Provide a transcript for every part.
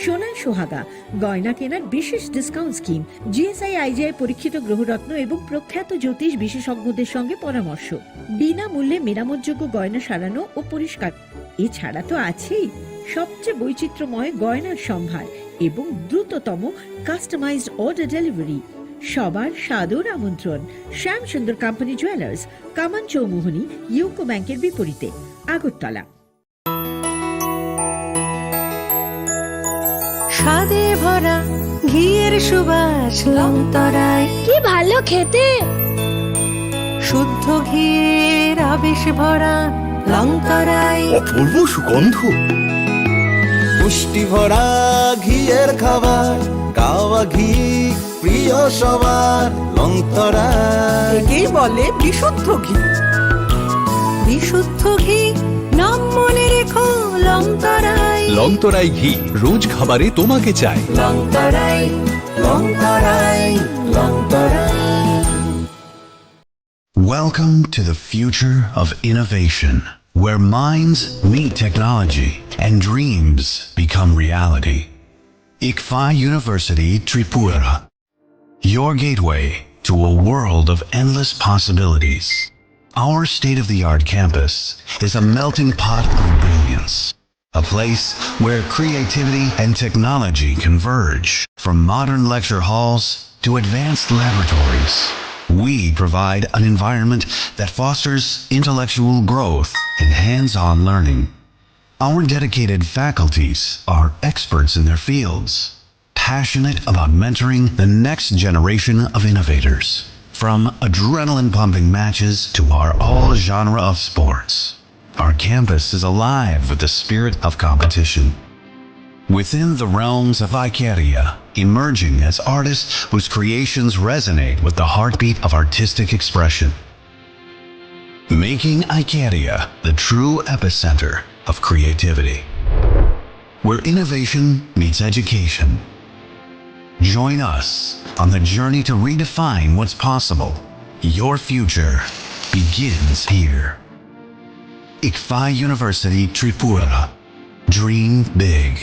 সোনায় সোহাগা গয়না কেনার বিশেষ ডিসকাউন্ট স্কিম, জিএসআই আইজিআই পরীক্ষিত গ্রহরত্ন এবং প্রখ্যাত জ্যোতিষ বিশেষজ্ঞদের সঙ্গে পরামর্শ, বিনামূল্যে মেরামতযোগ্য গয়না সারানো ও পরিষ্কার। এছাড়া তো আছেই সবচেয়ে বৈচিত্র্যময় গয়নার সম্ভার এবং দ্রুততম কাস্টমাইজড অর্ডার ডেলিভারি। সবার সাদর আমন্ত্রণ শ্যাম সুন্দর কোম্পানি জুয়েলার্স, কামান চৌমুহনী, ইউকো ব্যাংকের বিপরীতে, আগরতলা। স্বাদে ভরা ঘিয়ের সুবাস লংতরায়, কি ভালো খেতে। শুদ্ধ ঘিয়ের আবেশ ভরা লংতরায়, অপূর্ব সুগন্ধ, পুষ্টি ভরা ঘিয়ের খাবার, গাওয়া ঘি প্রিয় সবার লংতরায়। একেই বলে বিশুদ্ধ ঘি। বিশুদ্ধ ঘি নাম মনে রেখো লংতরায়। লংতরাই ঘি রোজ খাবারে তোমাকে চাই। Longtharai, Longtharai, Longtharai. Welcome to the future of innovation, where minds meet technology and dreams become reality. ICFA University Tripura, your gateway to a world of endless possibilities. Our state-of-the-art campus is a melting pot of brilliance, a place where creativity and technology converge. From modern lecture halls to advanced laboratories, we provide an environment that fosters intellectual growth and hands-on learning. Our dedicated faculties are experts in their fields, passionate about mentoring the next generation of innovators. From adrenaline-pumping matches to our all-genre of sports, our campus is alive with the spirit of competition. Within the realms of Ikeria, emerging as artists whose creations resonate with the heartbeat of artistic expression. Making Ikeria the true epicenter of creativity, where innovation meets education. Join us on the journey to redefine what's possible. Your future begins here. ICFA University Tripura. Dream big.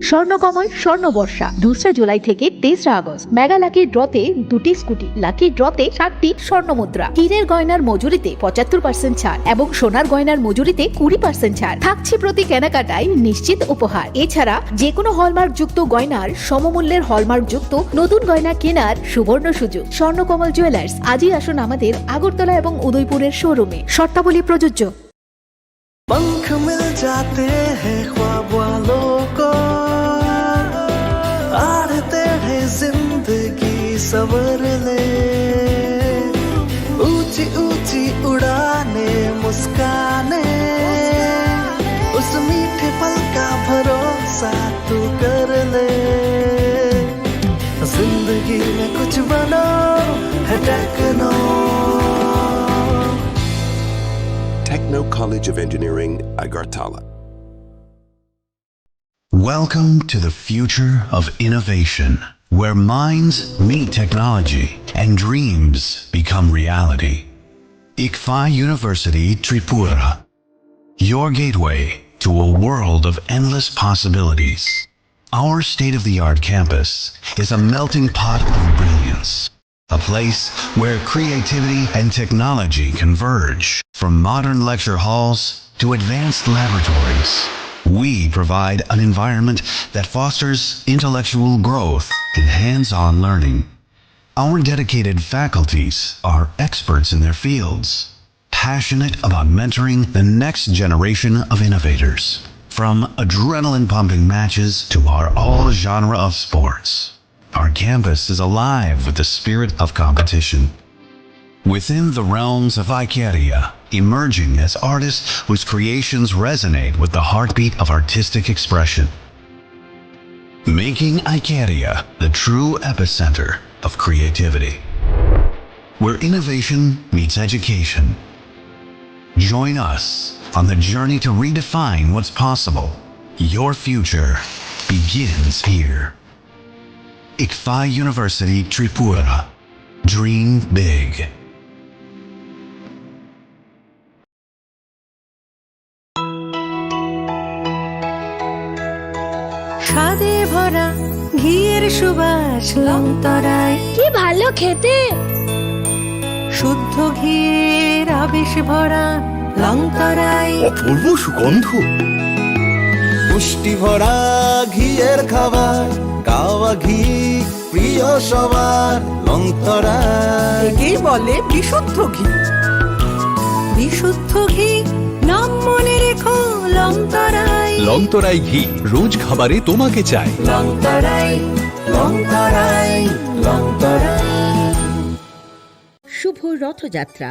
Swarnakamal স্বর্ণবর্ষা 2 July থেকে 23 August. Mega lucky ড্রতে 2টি scooty, lucky ড্রতে 7টি স্বর্ণ মুদ্রা, হীরের গয়নার মজুরিতে 75% ছাড় এবং সোনার গয়নার মজুরিতে 20% ছাড় থাকছে প্রতি কেনাকাটায় নিশ্চিত উপহার। এছাড়া যে কোনো হলমার্ক যুক্ত গয়নার সমমূল্যের হলমার্ক যুক্ত নতুন গয়না কেনার সুবর্ণ সুযোগ। স্বর্ণকমল জুয়েলার্স, আজই আসুন আমাদের আগরতলা এবং উদয়পুরের শোরুমে। শর্তাবলী প্রযোজ্য। पंख मिल जाते हैं ख्वाब वालों को, आड़ते हैं जिंदगी सवर ले, ऊंची ऊंची उड़ाने मुस्काने, उस मीठे पल का भरोसा तू कर ले। जिंदगी में कुछ बनो है techno. Techno College of Engineering, Agartala. Welcome to the future of innovation, where minds meet technology and dreams become reality. ICFA University Tripura, your gateway to a world of endless possibilities. Our state-of-the-art campus is a melting pot of brilliance, a place where creativity and technology converge. From modern lecture halls to advanced laboratories, we provide an environment that fosters intellectual growth and hands-on learning. Our dedicated faculties are experts in their fields, passionate about mentoring the next generation of innovators. From adrenaline-pumping matches to our all-genre of sports, our campus is alive with the spirit of competition. Within the realms of Ikeria, emerging as artists whose creations resonate with the heartbeat of artistic expression. Making Ikeria the true epicenter of creativity, where innovation meets education. Join us on the journey to redefine what's possible. Your future begins here. ICFA University Tripura. Dream big. স্বাদে ভরা ঘিয়ের সুবাস লংতরায় কি ভালো খেতে। শুদ্ধ ঘিয়ের আবেশ ভরা লংতরায় অপূর্ব সুগন্ধ, পুষ্টি ভরা ঘিয়ের খাবার, গাওয়া ঘি প্রিয় সবার লংতরায়। একেই বলে বিশুদ্ধ ঘি। বিশুদ্ধ ঘি নাম মনে রেখো লংতরায়। লংতরাই ঘি রোজ খাবারে তোমাকে চাই। লংতরায় লংতরায় লংতরায়। শুভ রথযাত্রা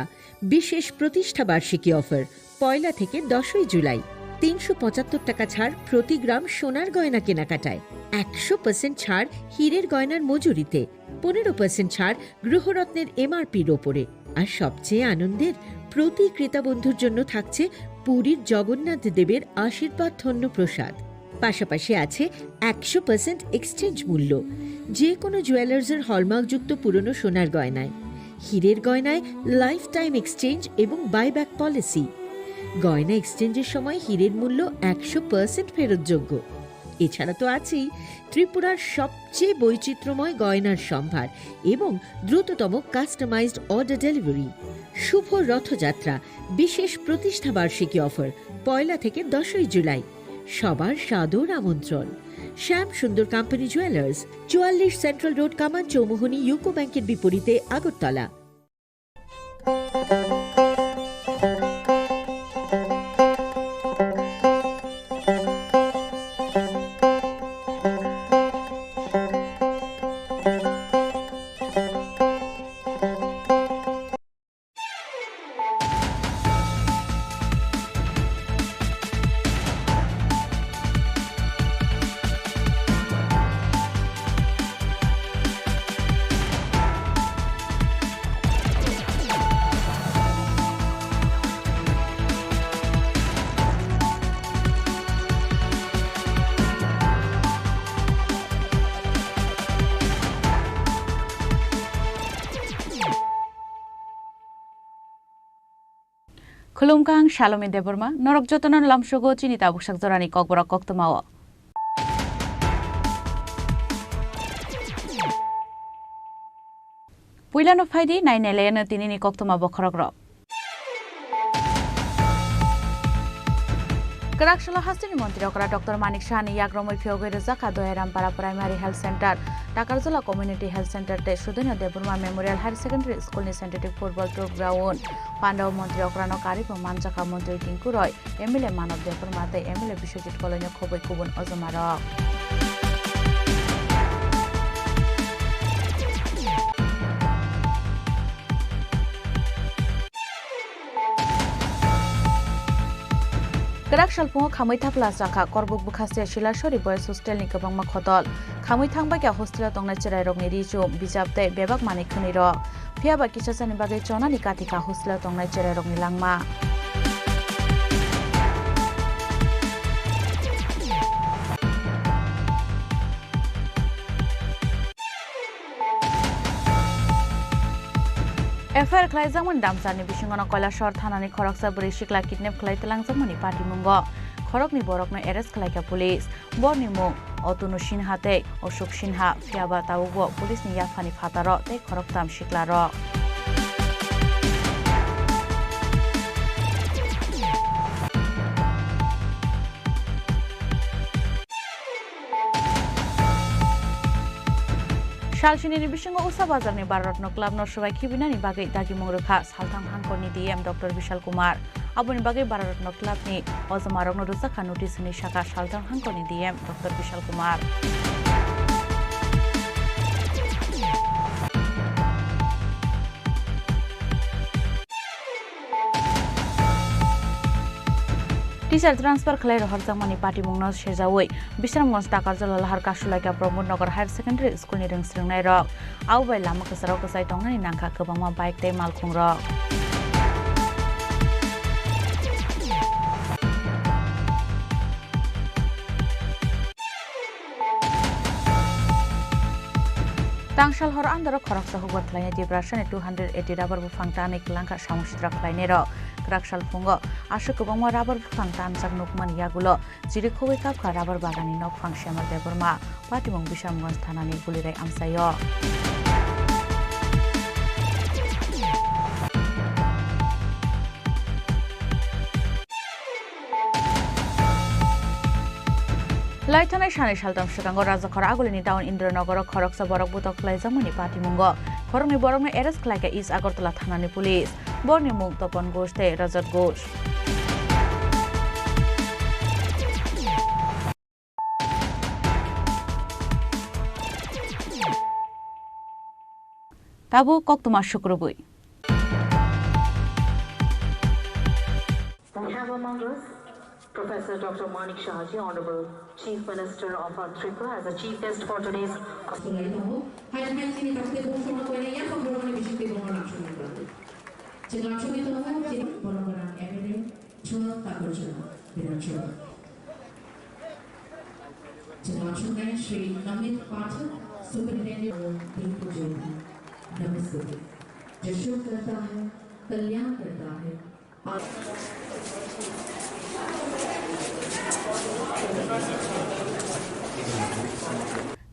বিশেষ প্রতিষ্ঠা বার্ষিকী অফার 1 থেকে 10 জুলাই। 375 টাকা ছাড় প্রতি গ্রাম সোনার গয়না কেনাকাটায়, 100% ছাড় হীরের গয়নার মজুরিতে, 15% ছাড় গ্রহরত্নের MRPর ওপরে। আর সবচেয়ে আনন্দের, প্রতি ক্রেতা বন্ধুর জন্য থাকছে পুরীর জগন্নাথ দেবের আশীর্বাদ ধন্য প্রসাদ। পাশাপাশি আছে 100% এক্সচেঞ্জ মূল্য যে কোনো জুয়েলার্সের হলমার্কযুক্ত পুরনো সোনার গয়নায়, হীরের গয়নায় লাইফ টাইম এক্সচেঞ্জ এবং বাইব্যাক পলিসি। গয়না এক্সচেঞ্জের সময় হীরের মূল্য 100% ফেরতযোগ্য। এছাড়া তো আছেই ত্রিপুরার সবচেয়ে বৈচিত্র্যময় গয়নার সম্ভার এবং দ্রুততম কাস্টমাইজড অর্ডার ডেলিভারি। শুভ রথযাত্রা বিশেষ প্রতিষ্ঠা বার্ষিকী অফার 1 থেকে 10 জুলাই। সবার সাদর আমন্ত্রণ। শ্যাম সুন্দর কোম্পানি জুয়েলার্স, 44 সেন্ট্রাল রোড, কামান চৌমুহনী, ইউকো ব্যাংকের বিপরীতে, Agartala. Khulumkang Shalome Deborma, Norok Jotonon Lamshogo, Chinita Bushak Zorani Kokbora Koktomawa. Puilano Faidi, 9 Elena Tinini Koktoma Bokrogro. Karakshula Hastini Montirokra, Dr. Manik Shani, Yagromo Fiogo Zaka, Doerampara Primary Health Center, Takarzula Community Health Center, Sudana Deburma Memorial Higher Secondary School, Sensitive Football to Ground, Pandao Montirokrano Karipo, Manchaka Montir Tinkuroy, Emile Man of Deburmate, Emile Bishopit Colonial Kobe Kubun Ozamara. Karakshal Pungo Kamuita Plaza, Korbuk Bukastia Shilashori Boys Hostel Nikabang Makotol, Kamuitang Baga Hostel Tong Natural Rognirishu, Bijapte, Bebak Manikuniro, Piaba Kishasan Bagay Chona Nikatika Hostel Tong Natural Rognilangma. FR Klaizamon Damsani Bishingona Kola Short Hanani Koroksa Burishikla Kidnap Klaitalangamani Party Mungo, Korokni Borokno Eres Klaika Police, Bornimo, Otunu Shinhate, Oshuk Shinha, Fiaba Taugo, Police Niyafani Fataro, Te Koroktam Shiklaro. Shalshini Bishingo Usabazarni Baratno Club no Shubai Kibinani Bagay Dagi Murukha, Saltang Hankoni DM Dr. Vishal Kumar, Abuni Bagay Baratno Club ni Ozamarogno Rusaka Notice ni Shaka Saltang Hankoni DM Dr. Vishal Kumar. Teacher transfer Claire Horzamani Party Mungnos Shezaway, Bishamons Takarzala Harka Shulaka Promote Nogar Higher Secondary School in Stringnai Rock, Aubai Lamakasaroko Saitonga in Nanka Kabama Bike Day Malkung Rock. Tangshal hor andaro khoroksa hubor khlaina debrashane 280 rubber bufang tani klangka samustra khlainero krakshal fungo ashu kubangma rubber bufang tanjak nukman yagulo jiri khoi kapkha rubber bagani nok fangshama deborma patimong bishamgঞ্জ thanani gulirai amsayo Laitanai Shani Shaltam Shikango Razakor Agulini town Indranagor Koroksa Borok Butok Laizamani Party Mungo Koroni Borong Eres Klaka is Agortola Thanani Police Borni Mung Topon Goste Razat Gosh Tabu Koktuma Shukrubui We have among us Professor Dr. Manik Shahaji, Honorable Chief Minister of Tripura, as a chief guest for today's.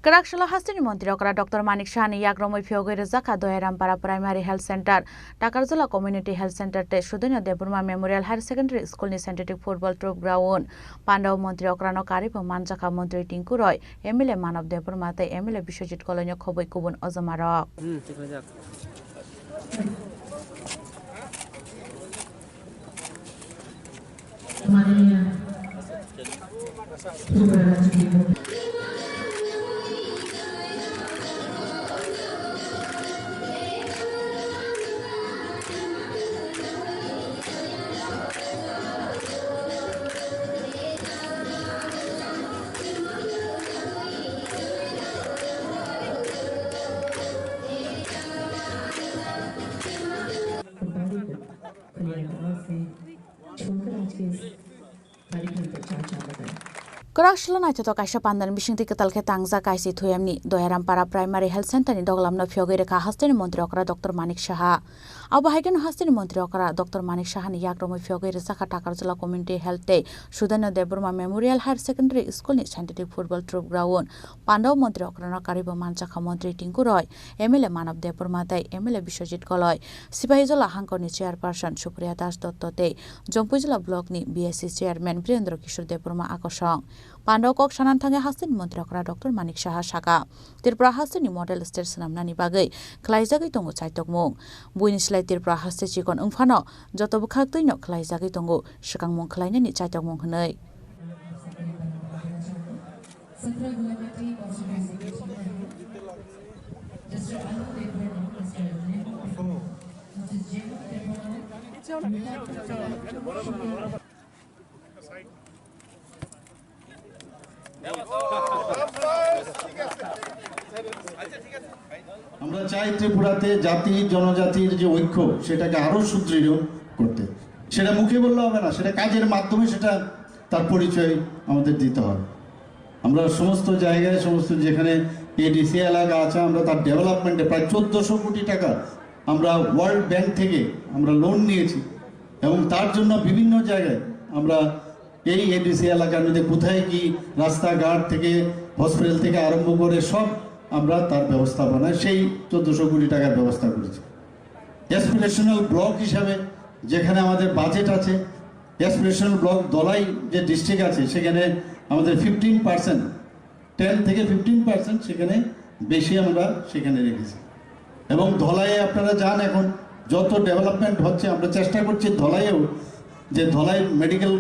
Karakshila Hastini Montirokara Dr. Manik Shani Yagromo Fyogere Zaka Doerampara Primary Health Center, Takarzula Community Health Center, Shudina Deburma Memorial Higher Secondary School ni Synthetic Football Troop Ground, Pandav Montirokara no Karipo Manjaka Montri Tinkuroy, Emile Manav Deburma, Emile Bishojit Colonio Koboi Kubun Ozamara. Karakshila na to kaisha pandan bishing tikatal ke tangza kaisi thuyamni Doerampara Primary Health Center ni doglamna Fyogere ka Hastini Montirokara Dr. Manik Shaha Abahagen Hastini Montirokara Dr. Manik Shaha ni Yagromo Fyogere Zaka Takarzula Community Health Day Shudana Deburma Memorial Higher Secondary School ni Synthetic Football Troop Ground Pandav Montirokara no Karibo Manjaka Montri Tinkuroy Emile Manav Deburma tai Emile Bishojit Koloy Sipahijola Hankor ni Chairperson Supriya Das Dotto te Jompujula Block ni BSC Chairman Birendra Kishore Deburma Akosong Pandav Kok Shanan Thange Hastini Montirokara Dr. Manik Shaha Shaka Tripura Hastini Model State Namnani Bagai Klaijagi Tongo Chaitokmung Buinislai Tripura Haste Chikon Ungfano Joto Bukhak Tuino Klaijagi Tongo Shikangmung Klaina ni Chaitokmung Hnei আমরা চাই ত্রিপুরাতে জাতি জনজাতির যে ঐক্য সেটাকে আরো সুদৃঢ় করতে সেটা মুখে বললে হবে না সেটা কাজের মাধ্যমে সেটা তার পরিচয় আমাদের দিতে হবে আমরা সমস্ত জায়গায় সমস্ত যেখানে এডিসি এলাকা আছে আমরা তার ডেভেলপমেন্টে প্রায় 1400 কোটি টাকা আমরা ওয়ার্ল্ড ব্যাংক থেকে আমরা লোন নিয়েছি এবং তার জন্য বিভিন্ন জায়গায় আমরা এই এডিসি এলাকার মধ্যে কোথায় কি রাস্তাঘাট থেকে হসপিটাল থেকে আরম্ভ করে সব আমরা তার ব্যবস্থাপনায় সেই 1400 কোটি টাকার ব্যবস্থা করেছি অ্যাসপিরেশনাল ব্লক হিসাবে যেখানে আমাদের বাজেট আছে অ্যাসপিরেশনাল ব্লক দলাই যে ডিস্ট্রিক্ট আছে সেখানে আমাদের 15% 10 থেকে 15% সেখানে বেশি আমরা সেখানে রেখেছি এবং ধলাইয়ে আপনারা জান এখন যত ডেভেলপমেন্ট হচ্ছে আমরা চেষ্টা করছি ধলাইয়েও যে ধলাই মেডিকেল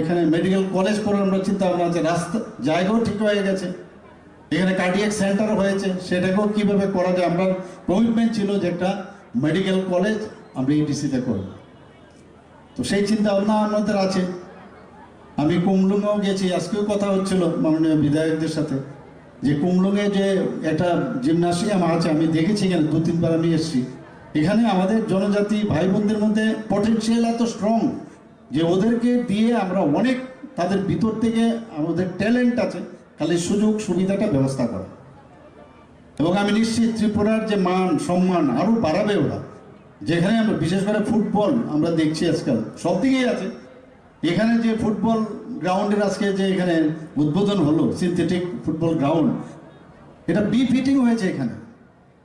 এখানে মেডিকেল কলেজ করার আমরা চিন্তা ভাবনা আছে রাস্তা জায়গাও ঠিক হয়ে গেছে এখানে কার্ডিয়াক সেন্টার হয়েছে সেটাকেও কিভাবে করা যায় আমরা কমিটমেন্ট ছিল যে একটা মেডিকেল কলেজ আমরা ইডিসিতে করব তো সেই চিন্তা ভাবনা আমাদের আছে আমি কুমলুঙেও গেছি আজকেও কথা হচ্ছিল মাননীয় বিধায়কদের সাথে যে কুমলুঙে যে একটা জিমনাসিয়াম আছে আমি দেখেছি এখানে 2-3 বার আমি এসেছি এখানে আমাদের জনজাতি ভাই বোনদের মধ্যে পটেনশিয়াল এত স্ট্রং যে ওদেরকে দিয়ে আমরা অনেক তাদের ভিতর থেকে আমাদের ট্যালেন্ট আছে খালি সুযোগ সুবিধাটা ব্যবস্থা করা এবং আমি নিশ্চিত ত্রিপুরার যে মান সম্মান আরও বাড়াবে ওরা। যেখানে আমরা বিশেষ করে ফুটবল আমরা দেখছি আজকাল সব দিকেই আছে, এখানে যে ফুটবল গ্রাউন্ডের আজকে যে এখানে উদ্বোধন হলো সিনথেটিক ফুটবল গ্রাউন্ড, এটা ফিটিং হয়েছে এখানে।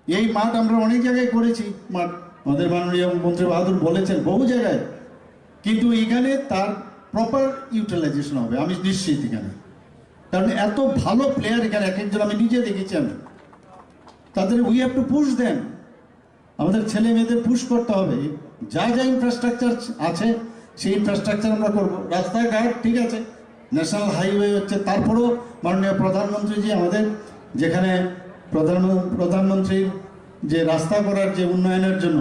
এই মাঠ আমরা অনেক জায়গায় করেছি, মাঠ আমাদের মাননীয় মন্ত্রী বাহাদুর বলেছেন বহু জায়গায়, কিন্তু এখানে তার প্রপার ইউটিলাইজেশন হবে আমি নিশ্চিত এখানে। কারণ এত ভালো প্লেয়ার এখানে এক একজন আমি নিজে দেখেছি, আমি তাদের উই হ্যাভ টু পুশ দেন, আমাদের ছেলে মেয়েদের পুশ করতে হবে। যা যা ইনফ্রাস্ট্রাকচার আছে সেই ইনফ্রাস্ট্রাকচার আমরা করবো। রাস্তাঘাট ঠিক আছে, ন্যাশনাল হাইওয়ে হচ্ছে, তারপরেও মাননীয় প্রধানমন্ত্রীজি আমাদের যেখানে প্রধানমন্ত্রীর যে রাস্তা করার যে উন্নয়নের জন্য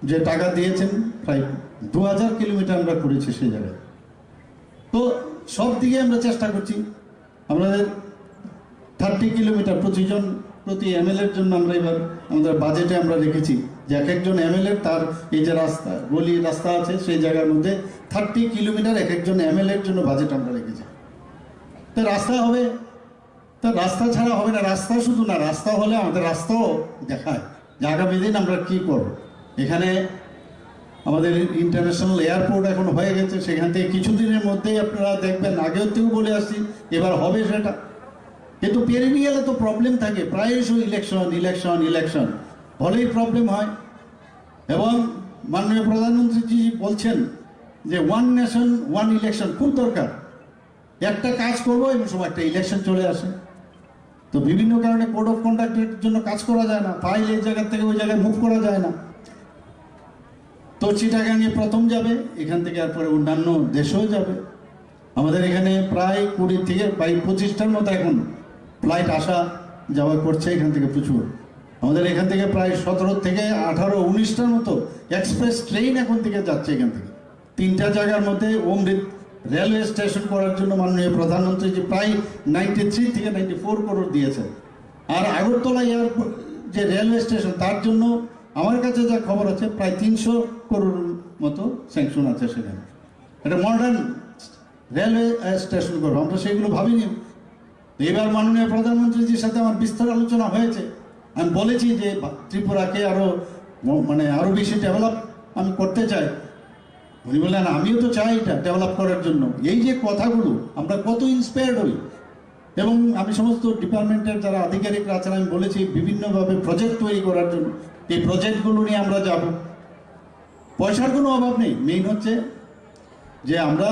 যে টাকা দিয়েছেন প্রায় 2000 কিলোমিটার আমরা করেছি সেই জায়গায়। তো সব দিকে আমরা চেষ্টা করছি। আমাদের 30 কিলোমিটার প্রতি এমএলএর জন্য আমরা এবার আমাদের বাজেটে আমরা রেখেছি যে এক একজন এমএলএ তার এই যে রাস্তা গলি রাস্তা আছে সেই জায়গার মধ্যে 30 কিলোমিটার এক একজন এমএলএর জন্য বাজেট আমরা রেখেছি। তো রাস্তা হবে, তো রাস্তা ছাড়া হবে না। রাস্তা শুধু না, রাস্তা হলে আমাদের রাস্তাও দেখায় যে আগামী দিন আমরা কী করব। এখানে আমাদের ইন্টারন্যাশনাল এয়ারপোর্ট এখন হয়ে গেছে, সেখান থেকে কিছুদিনের মধ্যেই আপনারা দেখবেন, আগেও থেকেও বলে আসছি এবার হবে সেটা। কিন্তু পেরিনিয়ালে তো প্রবলেম থাকে, প্রায়শই ইলেকশন হলেই প্রবলেম হয়। এবং মাননীয় প্রধানমন্ত্রীজি বলছেন যে 1 নেশন 1 ইলেকশন খুব দরকার। একটা কাজ করবো এবং সময় একটা ইলেকশন চলে আসে, তো বিভিন্ন কারণে কোড অফ কন্ডাক্টের জন্য কাজ করা যায় না, ফাইল এই জায়গা থেকে ওই জায়গায় মুভ করা যায় না। তো চিটাগাঙে প্রথম যাবে, এখান থেকে এরপরে অন্যান্য দেশেও যাবে। আমাদের এখানে প্রায় 20 থেকে 25টার মতো এখন ফ্লাইট আসা যাওয়া করছে এখান থেকে প্রচুর। আমাদের এখান থেকে প্রায় 17 থেকে 18, 19টার মতো এক্সপ্রেস ট্রেন এখন থেকে যাচ্ছে এখান থেকে। 3টা জায়গার মধ্যে অমৃত রেলওয়ে স্টেশন করার জন্য মাননীয় প্রধানমন্ত্রী যে প্রায় 93 থেকে 94 করোড় দিয়েছেন। আর আগরতলা এয়ারপোর্ট যে রেলওয়ে স্টেশন তার জন্য আমার কাছে যা খবর আছে প্রায় 300 করোড় মতো স্যাংশন আছে সেখানে। এটা মডার্ন রেলওয়ে স্টেশন করবো, আমরা সেগুলো ভাবিনি। এবার মাননীয় প্রধানমন্ত্রীজির সাথে আমার বিস্তার আলোচনা হয়েছে। আমি বলেছি যে ত্রিপুরাকে আরো বেশি ডেভেলপ আমি করতে চাই। উনি বললেন আমিও তো চাই এটা ডেভেলপ করার জন্য। এই যে কথাগুলো আমরা কত ইন্সপায়ার্ড হই। এবং আমি সমস্ত ডিপার্টমেন্টের যারা আধিকারিকরা আছেন আমি বলেছি বিভিন্নভাবে প্রজেক্ট তৈরি করার জন্য। এই প্রজেক্টগুলো নিয়ে আমরা যাব। পয়সার কোনো অভাব নেই, মেইন হচ্ছে যে আমরা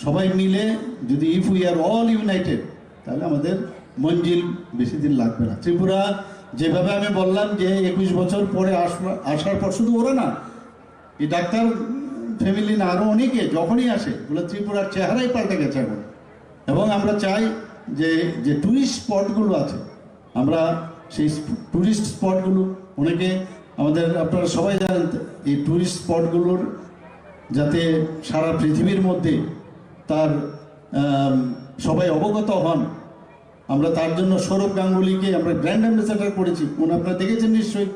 সবাই মিলে যদি if we are all United তাহলে আমাদের মঞ্জিল বেশি দিন লাগবে না। ত্রিপুরা যেভাবে আমি বললাম যে 21 বছর পরে আসার পর শুধু ওরা না, এই ডাক্তার ফ্যামিলি না আরও অনেকে যখনই আসে বলে ত্রিপুরার চেহারাই পাল্টে গেছে এখন। এবং আমরা চাই যে ট্যুরিস্ট স্পটগুলো আছে, আমরা সেই ট্যুরিস্ট স্পটগুলো অনেকে আমাদের আপনারা সবাই জানেন, এই ট্যুরিস্ট স্পটগুলোর যাতে সারা পৃথিবীর মধ্যে তার সবাই অবগত হন। আমরা তার জন্য সৌরভ গাঙ্গুলিকে আমরা ব্র্যান্ড অ্যাম্বাসেডার করেছি, আপনারা দেখেছেন নিশ্চয়ই।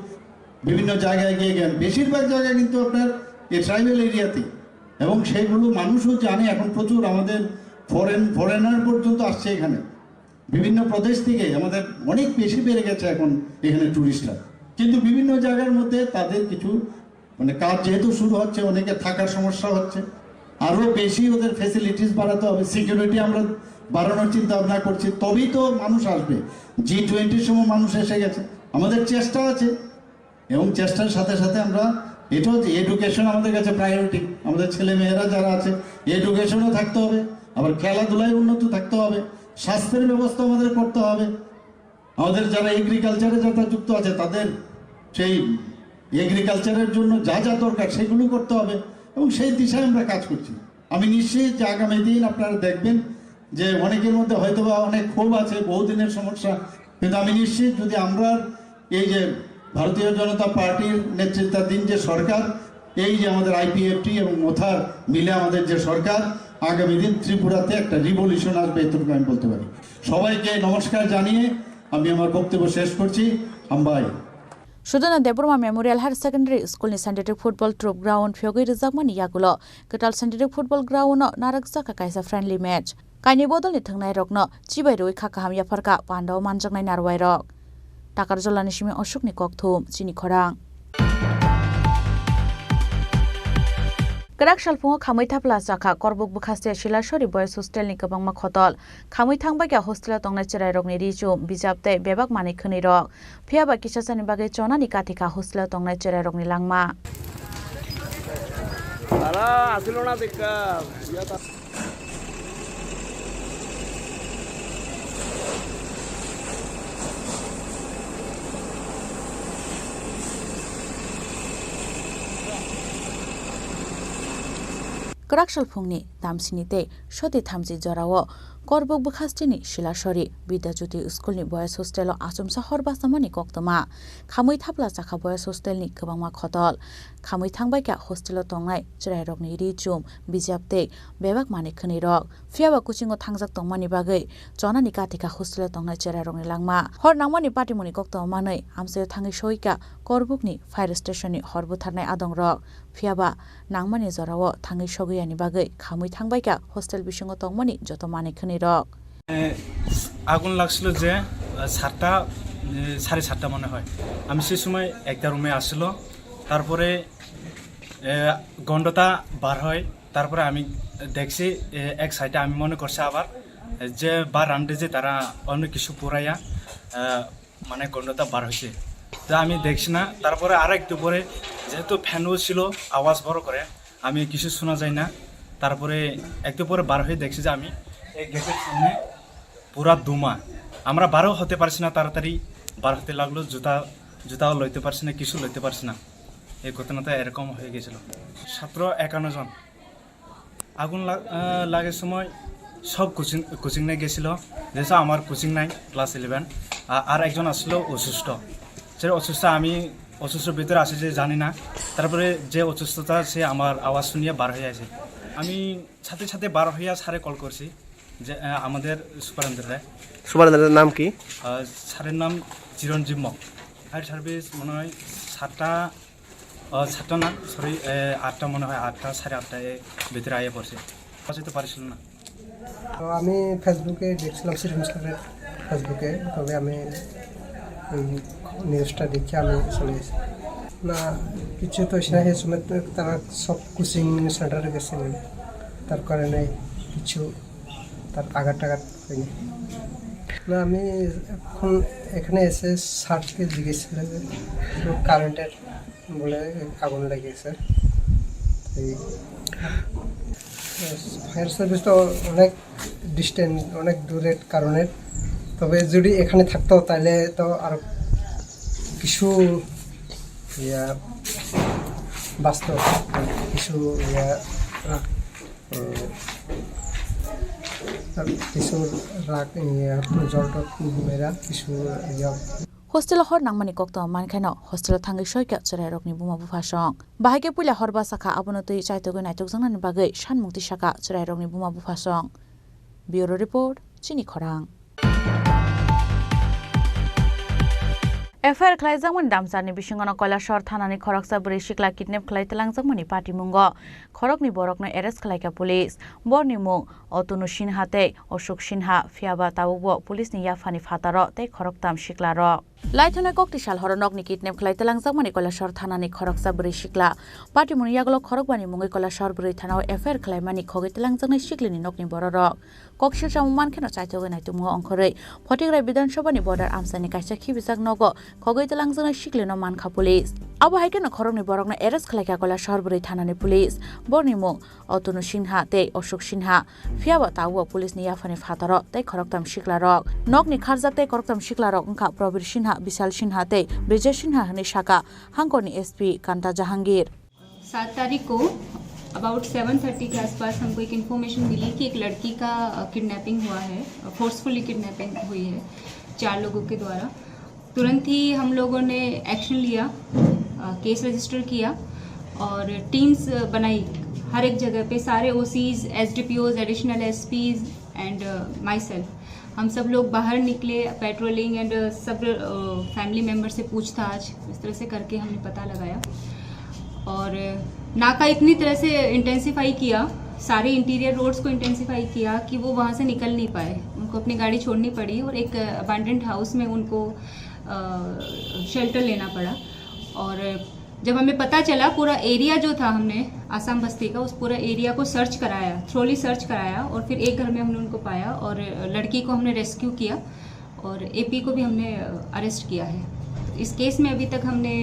বিভিন্ন জায়গায় গিয়ে গেলেন, বেশিরভাগ জায়গায় কিন্তু আপনার এই ট্রাইবেল এরিয়াতে, এবং সেগুলো মানুষও জানে। এখন প্রচুর আমাদের ফরেনার পর্যন্ত আসছে এখানে, বিভিন্ন প্রদেশ থেকে আমাদের অনেক বেশি বেড়ে গেছে এখন এখানে ট্যুরিস্টরা। কিন্তু বিভিন্ন জায়গার মধ্যে তাদের কিছু কাজ যেহেতু শুরু হচ্ছে, অনেকে থাকার সমস্যা হচ্ছে, আরও বেশি ওদের ফেসিলিটিস বাড়াতে হবে, সিকিউরিটি আমরা বাড়ানোর চিন্তা ভাবনা করছি, তবেই তো মানুষ আসবে। G20 সময় মানুষ এসে গেছে, আমাদের চেষ্টা আছে। এবং চেষ্টার সাথে সাথে আমরা এটা হচ্ছে এডুকেশন আমাদের কাছে প্রায়োরিটি। আমাদের ছেলে মেয়েরা যারা আছে এডুকেশনও থাকতে হবে, আবার খেলাধুলায় উন্নত থাকতে হবে, স্বাস্থ্যের ব্যবস্থা আমাদের করতে হবে। আমাদের যারা এগ্রিকালচারে যারা যুক্ত আছে তাদের সেই এগ্রিকালচারের জন্য যা যা দরকার সেগুলো করতে হবে, এবং সেই দিশায় আমরা কাজ করছি। আমি নিশ্চিত যে আগামী দিন আপনারা দেখবেন যে অনেকের মধ্যে হয়তো বা অনেক ক্ষোভ আছে, বহুদিনের সমস্যা, কিন্তু আমি নিশ্চিত যদি আমরা এই যে ভারতীয় জনতা পার্টির নেতৃত্বাধীন যে সরকার, এই যে আমাদের IPFT এবং মোথার মিলে আমাদের যে সরকার, আগামী দিন ত্রিপুরাতে একটা রিভলিউশন আসবে, এতটুকু আমি বলতে পারি। সবাইকে নমস্কার জানিয়ে আমি আমার বক্তব্য শেষ করছি। আমবাই Sudana Deborma Memorial Higher Secondary School ni Scientific Football Troop Ground Fyogi Rizakmani Yagulo Ketal Scientific Football Ground Narakzaka kaisa friendly match Kaini bodol ni thangnai rokno Chibai Rui Khakaham Yafarka Pandau Manjangnai Narwai Rok টাকার জলানি সিমে অশোকনি ককথুম চিনি খরাং Kerak salpungo khamui thapla chakha korbuk bukhaste Silashori boys hostel ni kabangma khotol khamui thangba kya hostel tongnai cherai rokni richum bijapte bebak mani khani rok phiaba kisachani bage chona ni kathika hostel tongnai cherai rokni langma ala asilo na dekka Kerak salpungni tamsinite shoti thamji jorao korbuk bukhastini Silashori Bidyajyoti Schoolni boys hostel asumsa horba samani koktoma khamui thapla chakha boys hostel ni kabangma khotol khamui thangbai kya hostel tongnai cherai rokni richum bijapte bebak mani khani rok phiaba kuchingo thangjak tongmani bagai chona ni kathika hostel tongnai cherai rokni langma hor nangmani patimoni koktoma manai amse thangi soika korbukni fire station ni horbu tharnai adong rok phiaba nangmani jorao thangi soguyani bagai khamui thangbai kya hostel bisingo tongmani joto mani khani rock আগুন লাগছিল যে 7:30 মনে হয় আমি সেই সময় একটা রুমে আসছিল তারপরে গন্ধটা বার হয় তারপরে আমি দেখছি এক সাইডে আমি মনে করছি আবার যে বার রান্ডে যে তারা অন্য কিছু পুরাইয়া মানে গন্ধটা বার হয়েছে তো আমি দেখছি না তারপরে আর একটু পরে যেহেতু ফ্যানও ছিল আওয়াজ বড় করে আমি কিছু শোনা যায় না তারপরে একটু পরে বার হয়ে দেখছি যে আমি এই গেটের সামনে পুরা দুমা আমরা বারও হতে পারছি না তাড়াতাড়ি বার হতে লাগলো জুতাও লইতে পারছি না কিছু লইতে পারছি না এই ঘটনাটা এরকম হয়ে গেছিল ছাত্র 51 জন আগুন লাগার সময় সব কোচিং নিয়ে গেছিল যেসব আমার কোচিং নাই ক্লাস 11 আর একজন আসলো অসুস্থ সে অসুস্থ আমি অসুস্থর ভিতরে আসি যে জানি না তারপরে যে অসুস্থতা সে আমার আওয়াজ শুনিয়ে বার হয়ে আছে আমি সাথে সাথে বার হইয়া স্যারে কল করছি যে আমাদের সুপারিনটেন্ডেন্টের নাম কি স্যারের নাম চিরঞ্জীব মক ফায়ার সার্ভিস মনে হয় 7টা না সরি 8টা মনে হয় 8টা 8:30 ভিতরে আইয়া পড়ছে পৌঁছাতে পারছিল না তো আমি ফেসবুকে দেখছিলাম সিরিয়াসলি ফেসবুকে তবে আমি এই নিউজটা দেখে আমি চলে এসেছি না কিছু তো এসে এই সময় তারা সব কোচিং সেন্টারে গেছিলেন তার কারণে কিছু তার আঘাত হয়নি না আমি এখন এখানে এসে স্যারকে জিজ্ঞেস করলাম কারেন্টের বলে আগুন লেগেছে এই ফায়ার সার্ভিস তো অনেক ডিস্টেন্স অনেক দূরের কারণে তবে যদি এখানে থাকতো তাহলে তো আর কিছু বাস্তব কিছু hostel hor nangmani kokto mankhano hostel thangi soika cherai rokni buma bufasong bahage puila horba sakha abonotui chaitogo naitok jangnani bagai sanmukti saka cherai rokni buma bufasong bureau report chini khorang FIR khlaijangmani damsarni bisingono Koilashor thanani Khoroksa buri sikla kidnap khlai telangjangmani party mungo khorokni borokno arrest khlaika police borni mung Otunu Sinha tei Ashok Sinha phiaba tawbo police ni yafani phataro tei khoroktam sikla ro laithona kokti sal horonokni kidnap khlai telangjangmani Koilashor thanani Khoroksa buri sikla party muni yaglo khorokbani mungai Koilashor buri thanao FIR khlaimani khogai telangjangnai siklini nokni bororok koksil samuman kheno chaitogo naitumo ongkhorei Photigrai Bidansabhani border amsani kaisa khibijak nogo khogai telangjangnai siklino mankha police abo haikeno khorokni borokno arrest khlaika Koilashor buri thanani police borni mung Otunu Sinha tei Ashok Sinha phiaba tawo police ni yafani phataro tei khoroktam sikla rok nokni kharjak tei khoroktam sikla rok ongkha Probir Sinha Bishal Sinha tei Brijay Sinha hani shaka Hangkorni SP Kanta Jahangir 7 तारीख को about 7:30 के आसपास हमको एक information मिली कि एक लड़की का किडनैपिंग हुआ है फोर्सफुली किडनैपिंग हुई है 4 लोगों के द्वारा तुरंत ही हम लोगों ने एक्शन लिया केस रजिस्टर किया और टीम्स बनाई हर एक जगह पे सारे OCs SDPOs additional SPs and my self हम सब लोग बाहर निकले पेट्रोलिंग एंड सब फैमिली मेम्बर से पूछताछ इस तरह से करके हमने पता लगाया और नाका इतनी तरह से इंटेंसिफाई किया सारे इंटीरियर रोड्स को इंटेंसिफाई किया कि वो वहाँ से निकल नहीं पाए उनको अपनी गाड़ी छोड़नी पड़ी और एक अबैंडन्ड हाउस में उनको शेल्टर लेना पड़ा। और जब हमें पता चला, पूरा एरिया जो था, हमने आसाम बस्ती का उस पूरा एरिया को सर्च कराया, थ्रोली सर्च कराया, और फिर एक घर में हमने उनको पाया और लड़की को हमने रेस्क्यू किया और एपी को भी हमने अरेस्ट किया है। इस केस में अभी तक हमने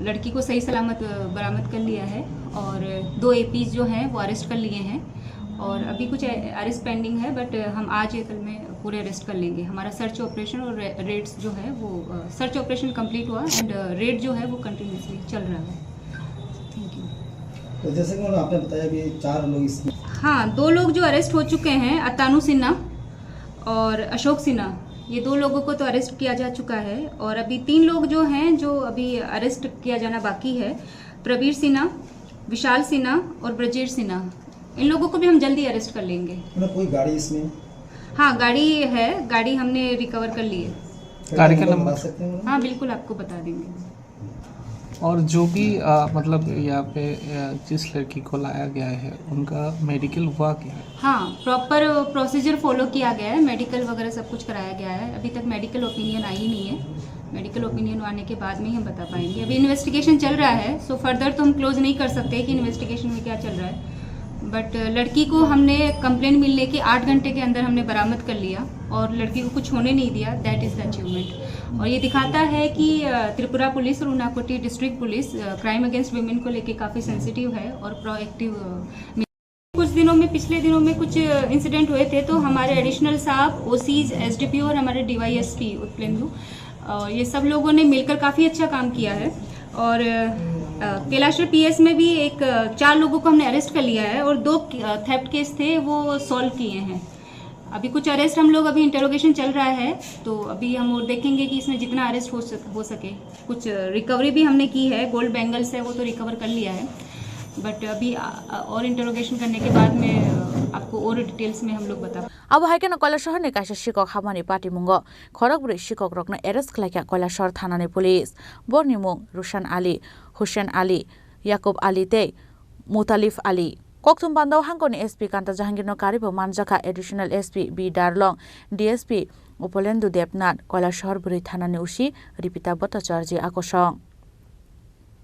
लड़की को सही सलामत बरामद कर लिया है और 2 एपीज जो हैं वो अरेस्ट कर लिए हैं और अभी कुछ अरेस्ट पेंडिंग है, बट हम आज या कल में पूरे अरेस्ट कर लेंगे। हमारा सर्च ऑपरेशन और रेड्स जो है वो सर्च ऑपरेशन कंप्लीट हुआ एंड रेड जो है वो कंटिन्यूसली चल रहा है। Thank you. तो जैसे कि आपने बताया कि 4 लोग इसमें, हाँ, 2 लोग जो अरेस्ट हो चुके हैं, अतानु सिन्हा और अशोक सिन्हा, ये 2 लोगों को तो अरेस्ट किया जा चुका है और अभी 3 लोग जो हैं जो अभी अरेस्ट किया जाना बाकी है, प्रवीर सिन्हा, विशाल सिन्हा और ब्रजेश सिन्हा। इन लोगों को भी हम जल्दी अरेस्ट कर लेंगे। कोई गाड़ी इसमें? हाँ, गाड़ी है, गाड़ी हमने रिकवर कर ली है। गाड़ी का नंबर बता सकते हैं? हाँ, बिल्कुल आपको बता देंगे। और जो भी मतलब यहाँ पे जिस लड़की को लाया गया है उनका मेडिकल हुआ क्या है? हाँ, प्रॉपर प्रोसीजर फॉलो किया गया है, मेडिकल वगैरह सब कुछ कराया गया है। अभी तक मेडिकल ओपिनियन आई नहीं है, मेडिकल ओपिनियन आने के बाद में ही हम बता पाएंगे। अभी इन्वेस्टिगेशन चल रहा है, सो फर्दर तो हम क्लोज नहीं कर सकते कि इन्वेस्टिगेशन में क्या चल रहा है, बट लड़की को हमने कंप्लेंट मिलने के 8 घंटे के अंदर हमने बरामद कर लिया और लड़की को कुछ होने नहीं दिया। That is the achievement. और ये दिखाता है कि त्रिपुरा पुलिस और Unakoti district police crime against women को लेके काफ़ी सेंसिटिव है और प्रोएक्टिव। कुछ दिनों में, पिछले दिनों में कुछ इंसिडेंट हुए थे, तो हमारे एडिशनल साहब, ओसीज, एसडीपीओ और हमारे डीवाईएसपी उत्प्लेंदु, ये सब लोगों ने मिलकर काफ़ी अच्छा काम किया है। और कैलाशर पीएस में भी 4 लोगों को हमने अरेस्ट कर लिया है और 2 थेफ्ट केस थे वो सॉल्व किए हैं। अभी कुछ अरेस्ट हम लोग, अभी इंटरोगेशन चल रहा है, तो अभी हम और देखेंगे कि इसमें जितना अरेस्ट हो सके। कुछ रिकवरी भी हमने की है, गोल्ड बैंगल्स है वो तो रिकवर कर लिया है, बट अभी और इंटरोगेशन करने के बाद में आपको और डिटेल्स में हम लोग बता। अब हाइकेन कैलाशहर ने काइसे शिक्षक हामानि पार्टी मुंगो खरगपुर शिक्षक रकनो एरेस्ट खालायखा कैलाशहर थानानि पुलिस बरनि मुंग रुशान आली, हुसैन आली, याकुब आली ते मुतालिफ आली। कक्थुम बान्दाव हांगनि एसपी कांता जहांगीरनो कारिबो मानजाखा additional SP B Darlong, DSP Upalendu Debnath, Kailashahar बुरै थानानि उसी रिपिता भट्टाचार्य आकर्षण।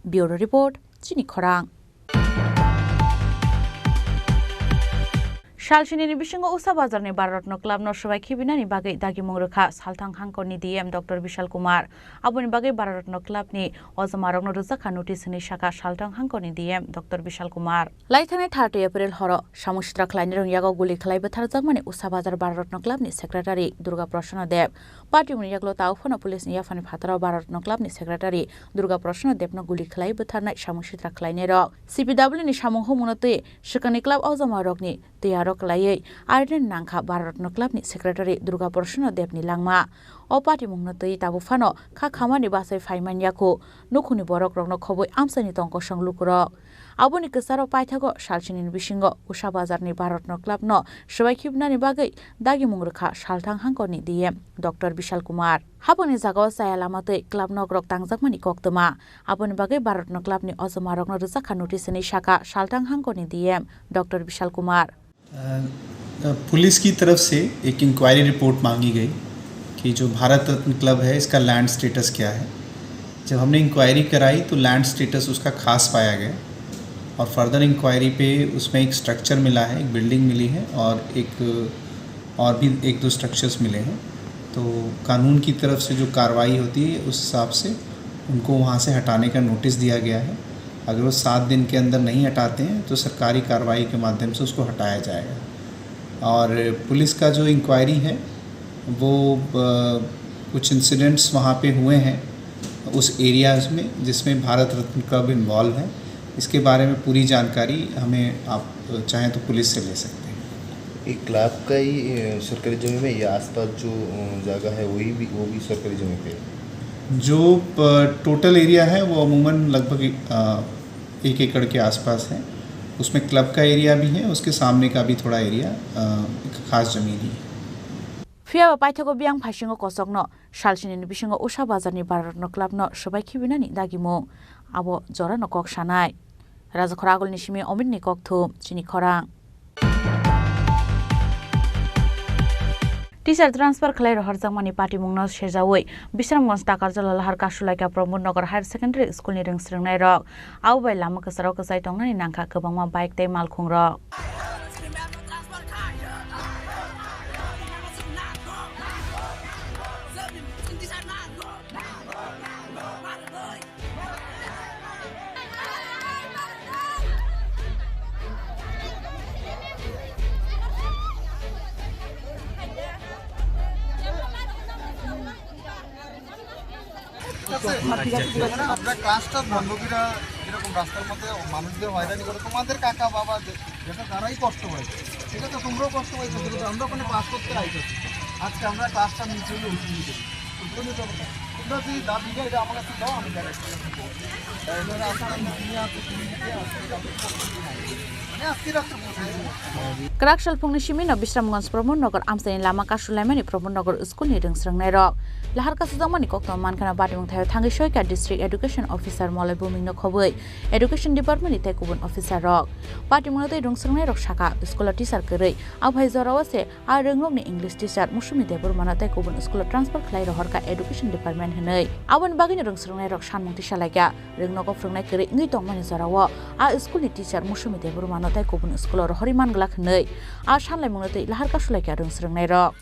ब्यूरो रिपोर्ट चिनी खरां। शालसिनी बिसिंगो उसा बाजारनि भारतरत्न क्लाबनो सबाय खिबिनानि बागै दागि मुंगरखा सालथां हांकरनि डीएम डॉक्टर विशाल कुमार आबोनि बागै भारतरत्न क्लाबनि अजमारंनो रोजाखा नोटिसनि शाखा सालथां हांकरनि DM doctor Vishal Kumar लाइथाने 30 April हर सामुसित्रा खलायनि रंगियागाव गुलि खलायबो थारजाकमानि उसा बाजार भारतरत्न क्लाबनि सेक्रेटारि दुर्गा प्रसन्न देव पार्टीमुनि यागलो ताउफोना पुलिसनि याफानि फाताराव भारतरत्न क्लाबनि सेक्रेटारि दुर्गा प्रसन्न देवनो गुलि खलायबो थारनाय सामुसित्रा खलायनि रक सीपीडब्ल्यूनि सामुंहो मुनते शिकानि क्लाब अजमारकनि तैयार कलायै आइरन नांखा भारतरत्न क्लाबनि सेक्रेटारि दुर्गा प्रसन्न देवनि लांमा अ पार्टी मुंगनतै ताबुफानो खा खामानि बासै फाइमानियाखौ नखुनि बरक रंनो खबै आमसानि तंक संलुकुरक आबोनि कसारो पाइथागो सालसिनि बिसिंगो उसा बाजारनि भारतरत्न क्लाबनो सबायखिबनानि बागै दागि मुंगरखा सालथां हांकरनि DM doctor Vishal Kumar हाबोनि जागाव सायालामातै club नगरक तांजाकमानि कक्तमा आबोनि बागै भारतरत्न क्लाबनि अजमारकनो रोजाखा नोटिसनि शाखा सालथां हांकरनि DM doctor Vishal Kumar. Police की तरफ से एक इंक्वायरी रिपोर्ट मांगी गई कि जो भारत रत्न क्लब है इसका लैंड स्टेटस क्या है। जब हमने इंक्वायरी कराई तो लैंड स्टेटस उसका खास पाया गया और फर्दर इंक्वायरी पे उसमें एक स्ट्रक्चर मिला है, एक बिल्डिंग मिली है और भी 1-2 स्ट्रक्चर्स मिले हैं। तो कानून की तरफ से जो कार्रवाई होती है उस हिसाब से उनको वहाँ से हटाने का नोटिस दिया गया है। अगर वो 7 दिन के अंदर नहीं हटाते हैं तो सरकारी कार्रवाई के माध्यम से उसको हटाया जाएगा। और पुलिस का जो इंक्वायरी है वो कुछ इंसिडेंट्स वहाँ पे हुए हैं उस एरियाज़ में जिसमें भारत रत्न क्लब इन्वॉल्व है। इसके बारे में पूरी जानकारी हमें आप चाहें तो पुलिस से ले सकते हैं। एक क्लब का ही सरकारी जमीन में या आसपास जो जगह है वो भी सरकारी जमीन पे है? जो टोटल एरिया है वो अमूमन लगभग 1 एकड़ के आसपास है। उसमें क्लब का एरिया भी है, उसके सामने का भी थोड़ा एरिया खास जमीन ही है। फिया पाइथागो बियांग फाइसिंगो कसकनो सालसिनि बिसिंगो उसा बाजारनि भारतरत्न क्लाबनो सबायखिबिनानि दागिमु आबो जरानो कक सानाय राजाखरा आगलनि सिमी अमितनि ककथुम चिनि खरां। টিচার ট্রান্সফার খালাই হরজাंमानि पाटिमुंनो सेजावै बिश्रामगंज टाकारजला लाहार कासुलाइका प्रमोदनगर हायर सेकेन्डारि स्कुलनि रोंस्रोंनाय रक आवबाय लामा गोसाराव गोसाय तंनानि नांखा गोबांमा बाइक दै मालखुं रक আমরা ক্লাসটা বন্ধ করে এরকম রাস্তার মধ্যে মানুষদের হয়রানি করে তোমাদের কাকা বাবা যেটা তারাই কষ্ট পাইছে সেটা তো তোমরাও কষ্ট পাইছো কিন্তু আমরা ওখানে ক্লাস করতে আইতেছি আজকে আমরা ক্লাসটা নিচে উঠিয়ে দিই তোমরা যদি দাবি দেয় এটা আমার কাছে দাও আমি Kerak Salpungni Simino Bisramgons Promonogor Amsani Lama Kasulaimani Promonogor Skulni Ringsrangnai rok Lahar Kasudamani Kokto Mankana Batimung Thayo Thangi Shoika District Education Officer Mole Bumingno Khoboi Education Department Ite Kubun Officer rok Batimung Tei Ringsrangnai rok Shaka School Teacher Kerei Abhai Zorawase a Ringrokni English Teacher Musumi Debur Manate Kubun School Transfer Khlai Rohorka Education Department Hnei Abon Bagini Ringsrangnai rok Shanmung Tisalaika Ringnoko Frungnai Kerei Ngi Tongmani Zorawo a School Teacher Musumi Debur Manate Kubun School Horiman Glak Hnei a Shanlai Mungatei Lahar Kasulaika Ringsrangnai rok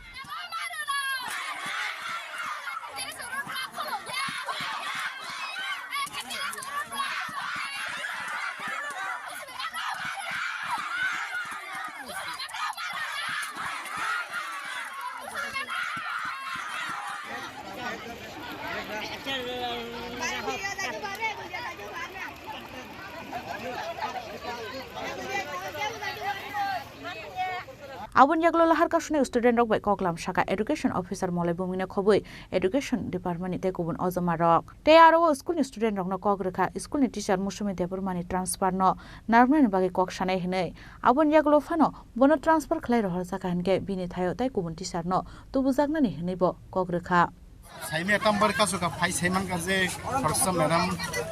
Abun Yaglo Lahar Kasune student rok by Koklam Shaka Education Officer Mole Bumina Khoboi Education Department Ite Kubun Ozama rok Te aro school student rok no Kogreka school teacher Musumi Deburmani transfer no Narman bagi Kok Shanai Hnei Abun Yaglo Fano Bono transfer Khlai Rohor Saka Hange Bini Thayo Tai Kubun teacher no Tubuzagnani Hneibo Kogreka साइमे तंबर का सुका phi साइमान का जे first madam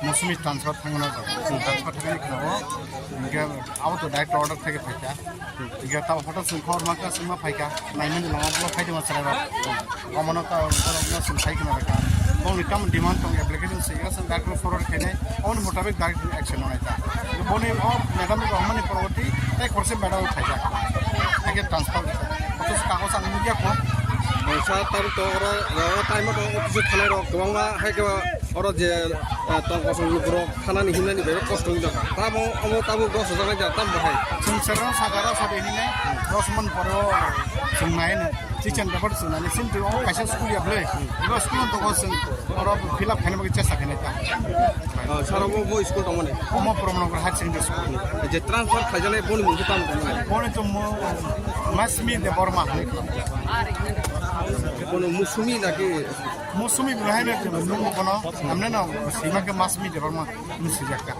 मौसमी transfer थांगना transfer थांगनी खबो इनके आउ तो direct order थे फाइका इनके ता फोटो सुखर माका सुमा फाइका नाइमन लंगा फाइदे मसरा कमन का ऑर्डर सुन फाइका रखा बोन कम डिमांड तो एप्लीकेशन से सं डायरेक्ट फॉरवर्ड खेने और मुताबिक डायरेक्ट एक्शन होता बोने मैडम को हमने प्रवृत्ति एक वर्ष मैडम फाइका आगे ट्रांसफर तो कागज अनुमति को सा तार तो टाइम तो ऑफिस थानाय रक गोबांमा हायके और जे तंकसं लुग्रो खानानि हिनानि बे कष्ट नि दका ताबो अमो ताबो 10 जानाय जा ताम बाहाय जों सरन सागारा सदेनिने 10 मन परो जोंनाय टिचन पेपर जोंनानै सिमटो कायसा स्कुल याबले इबो स्कुल तो गसन और फिलअप खानबो चेष्टा खाने ता साराबो बो स्कुल दंमोन अमो प्रमनगर हाई सेकेन्डारि स्कुल जे ट्रान्सफर खायजानाय बनि मुंखौ ताम दंमोन बनि तो मासमी दे बर्मा কোনো মুসুমি নাকি মুসুমি ব্রাহাই না কোনো हमने ना सीमा के मासमी दे Burma मुसिजाका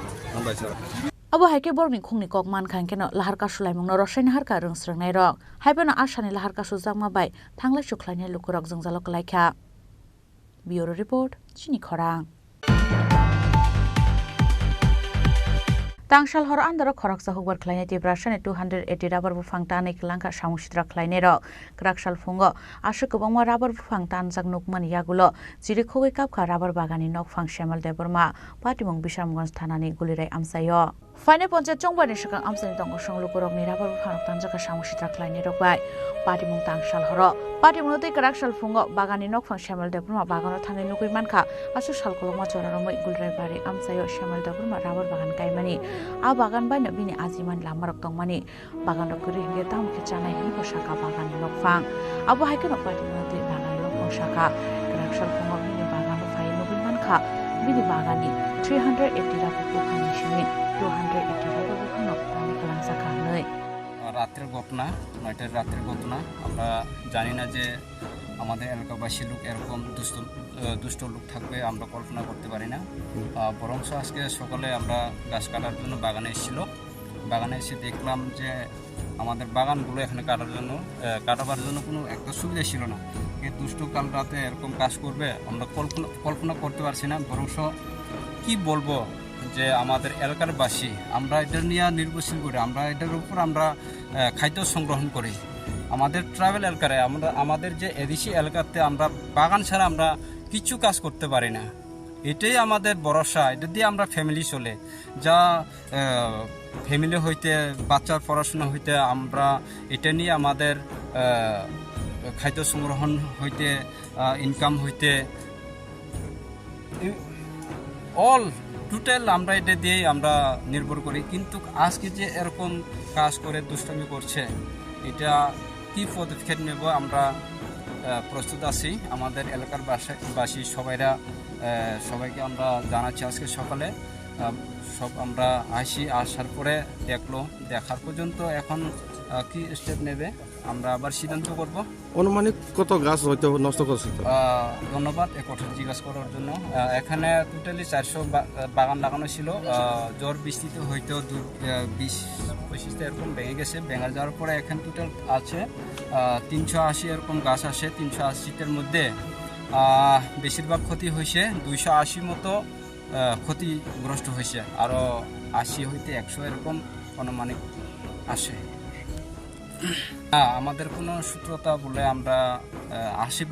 Abo haike borni khungni kok man khan keno lahar ka sulai mungno roshain har ka rungsrangnai rok haibano ashani lahar ka sujangma bai thanglai suklainai lukurok jongjalok laikha Bureau Report Chini Khorang Tangshal hor andaro khoroksa hukbar khlainai tibrashane 280 rubber bufang tanai klangka samusidra khlainai rok krakshal fungo ashu kubangma rubber bufang tanjak nukman yagulo jiri khogoi kapkha rubber bagani nokfang shemal deborma patimung Bishamgons thanani gulirai amsayo Fine Ponce Chongbani Shaka Amsani Tongo Shonglukurok ni Rabar Fan Tanjaka Samushitra Klein Rokai, Patimung Tangshal Horo, Patimuno Karakshal Fungo, Bagani Nokfang Shamal Debruma, Bagano Tani Nuki Manka, Asu Shalkoloma Choramo, Gulrebari, Amsayo, Shamal Debruma, Rabar Bagan Kaimani, A Bagan by Nabini Aziman Lamarok Tongmani, Bagano Kuri, Tam Kichana, Shaka Bagan Nokfang, Abu Hakan of Patimuno Bagan Lokon Shaka, Karakshal Fungo, Mini Bagano Fai Nuki Manka, Mini Bagani, 380 Rabar Bukanishimi. 280 টাকা বুখানো পানি কলাংসা খাওয়াই রাতের ঘটনা নয়টার রাতের ঘটনা আমরা জানি না যে আমাদের এলাকাবাসী লোক এরকম দুষ্ট লোক থাকবে আমরা কল্পনা করতে পারি না বরং আজকে সকালে আমরা গাছ কাটার জন্য বাগানে এসেছিল বাগানে এসে দেখলাম যে আমাদের বাগানগুলো এখানে কাটাবার জন্য কোনো একটা সুবিধা ছিল না এই দুষ্ট কাল রাতে এরকম কাজ করবে আমরা কল্পনা করতে পারছি না বরং কি বলবো যে আমাদের এলাকার বাসী আমরা এটা নিয়ে নির্ভরশীল করি আমরা এটার উপর আমরা খাদ্য সংগ্রহণ করি আমাদের ট্রাভেল এলাকায় আমাদের যে এদেশি এলাকাতে আমরা বাগান ছাড়া আমরা কিছু কাজ করতে পারি না। এটাই আমাদের ভরসা, এটা দিয়ে আমরা ফ্যামিলি চলে। যা ফ্যামিলি হইতে বাচ্চার পড়াশোনা হইতে আমরা এটা নিয়ে আমাদের খাদ্য সংগ্রহণ হইতে ইনকাম হইতে অল টোটাল আমরা এটা দিয়েই আমরা নির্ভর করি। কিন্তু আজকে যে এরকম কাজ করে দুষ্টামি করছে, এটা কী পদক্ষেপ নেব আমরা প্রস্তুত আছি। আমাদের এলাকার বাসী সবাইকে আমরা জানাচ্ছি আজকে সকালে সব আমরা আসার পরে দেখার পর্যন্ত এখন কি স্টেপ নেবে আমরা আবার সিদ্ধান্ত করব। অনুমানিক কত গাছ হয়তো নষ্ট করছে? ধন্যবাদ এ কথা জিজ্ঞাসা করার জন্য। এখানে টোটালি 400 বাগান লাগানো ছিল। ঝড় বৃষ্টিতে হয়তো 20-25 এরকম ভেঙে গেছে। ভেঙে যাওয়ার পরে এখানে টোটাল আছে 380 এরকম গাছ আসে। 380-এর মধ্যে বেশিরভাগ ক্ষতি হয়েছে, 280 মতো ক্ষতিগ্রস্ত হয়েছে, আরও 80 হইতে 100 এরকম অনুমানিক আসে। আমাদের কোনো সূত্রতা বলে আমরা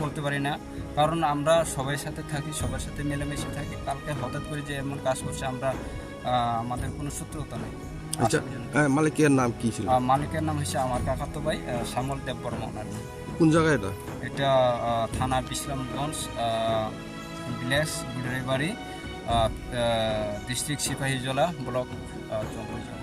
বলতে পারি না, কারণ আমরা সবার সাথে থাকি, সবার সাথে মিলেমিশে থাকি। কালকে হঠাৎ করে যে এমন কাজ করছে আমাদের কোনো সূত্রতা নেই। আচ্ছা, মালিকের নাম কি ছিল? মালিকের নাম হচ্ছে আমার কাকাতো ভাই শ্যামল দেব বর্মা। কোন জায়গায় এটা? এটা থানা Bishramganj, village Guraibari, district Sepahijala, block Chandrajala.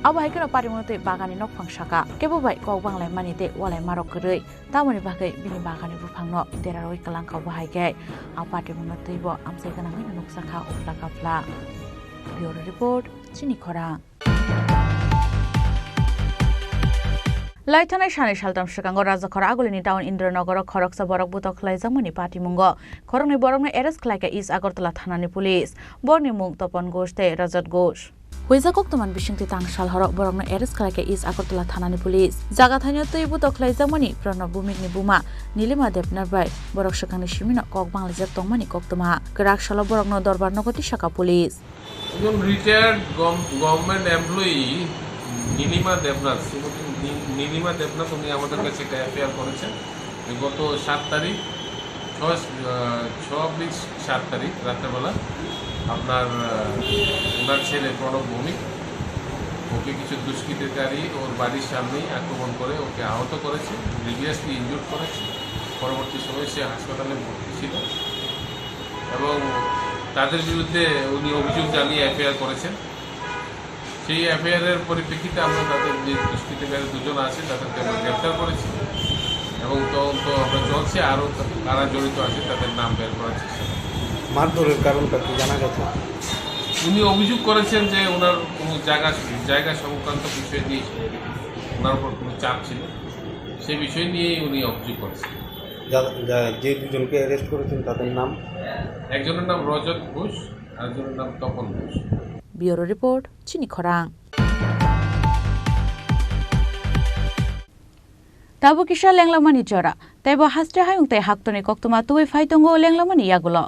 Abahai kena parimunote bagani nok pangsaka kebo bai kok banglai manite walai marok gerei tamoni bagai bini bagani bufangno deraroi kelangkau bahai gai apati munote bo amsai kana ngina nok saka ufla kapla. Bureau report Chini Khorang. Laithanai Shani Shaltam Shikango Rajakhara Agolini Town Indranagara Khoroksa Borok Butok Laizamani Patimungo Khorongni Borokni Arrest Khlaika is Agartala Thanani Police Borni Mung Topon Goshte Rajat Ghosh Huizakok Toman Bishingti Tangshal Horok Borokni Arrest Khlaika is Agartala Thanani Police Jaga Thanya Tui Butok Laizamani Pranab Bumikni Buma Nilima Depnarbai Borok Shakani Shimino Kok Banglijak Tongmani Koktoma Kerak Shala Borokno Dorbar Nogoti Shaka Police Retired government employee Nilima Debnath Nilima Debnath উনি আমাদের কাছে একটা FIR করেছেন গত 7 তারিখ 7 তারিখ রাত্রেবেলা আপনার ওনার ছেলে প্রণব ভৌমিক ওকে কিছু দুষ্কৃতিকারী ওর বাড়ির সামনেই আক্রমণ করে ওকে আহত করেছে, সিরিয়াসলি ইনজুর্ড করেছে। পরবর্তী সময়ে সে হাসপাতালে ভর্তি ছিল এবং তাদের বিরুদ্ধে উনি অভিযোগ জানিয়ে এফআইআর করেছেন। সেই এফআইআরের পরিপ্রেক্ষিতে আমরা তাদের যে দুষ্কৃতিকারী দুজন আছে তাদেরকে আমরা গ্রেপ্তার করেছি এবং তদন্ত আমরা চলছে। আরও কারা জড়িত আছে তাদের নাম বের করার চেষ্টা করছি। মারধরের কারণটা কি জানা গেছে? উনি অভিযোগ করেছেন যে ওনার কোনো জায়গা সংক্রান্ত বিষয় নিয়ে ওনার উপর কোনো চাপ ছিল, সেই বিষয় নিয়েই উনি অভিযোগ করেছেন। যে দুজনকে অ্যারেস্ট করেছেন তাদের নাম? একজনের নাম রজত ঘোষ, আরেকজনের নাম Tapan Ghosh. Bureau Report Chini Khorang. Tabu kisha lenglamani jora tebo hastre hayung te haktoni koktoma tuwe faitongo lenglamani yagulo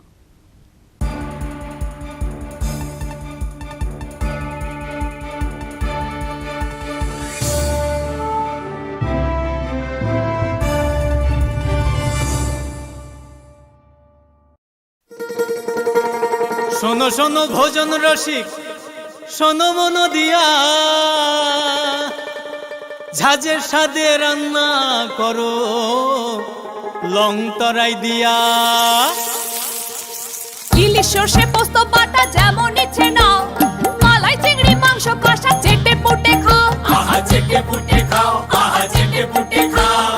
শোনো শোনো ভোজন রসিক শোনো মন দিয়া ঝাঁঝের স্বাদে রান্না করো লং তরাই দিয়া ইলিশ সর্ষে পোস্ত বাটা যেমন ইচ্ছে নাও মালাই চিংড়ি মাংস কষা চেটে পুটে খাও আহা চেটে পুটে খাও আহা চেটে পুটে খাও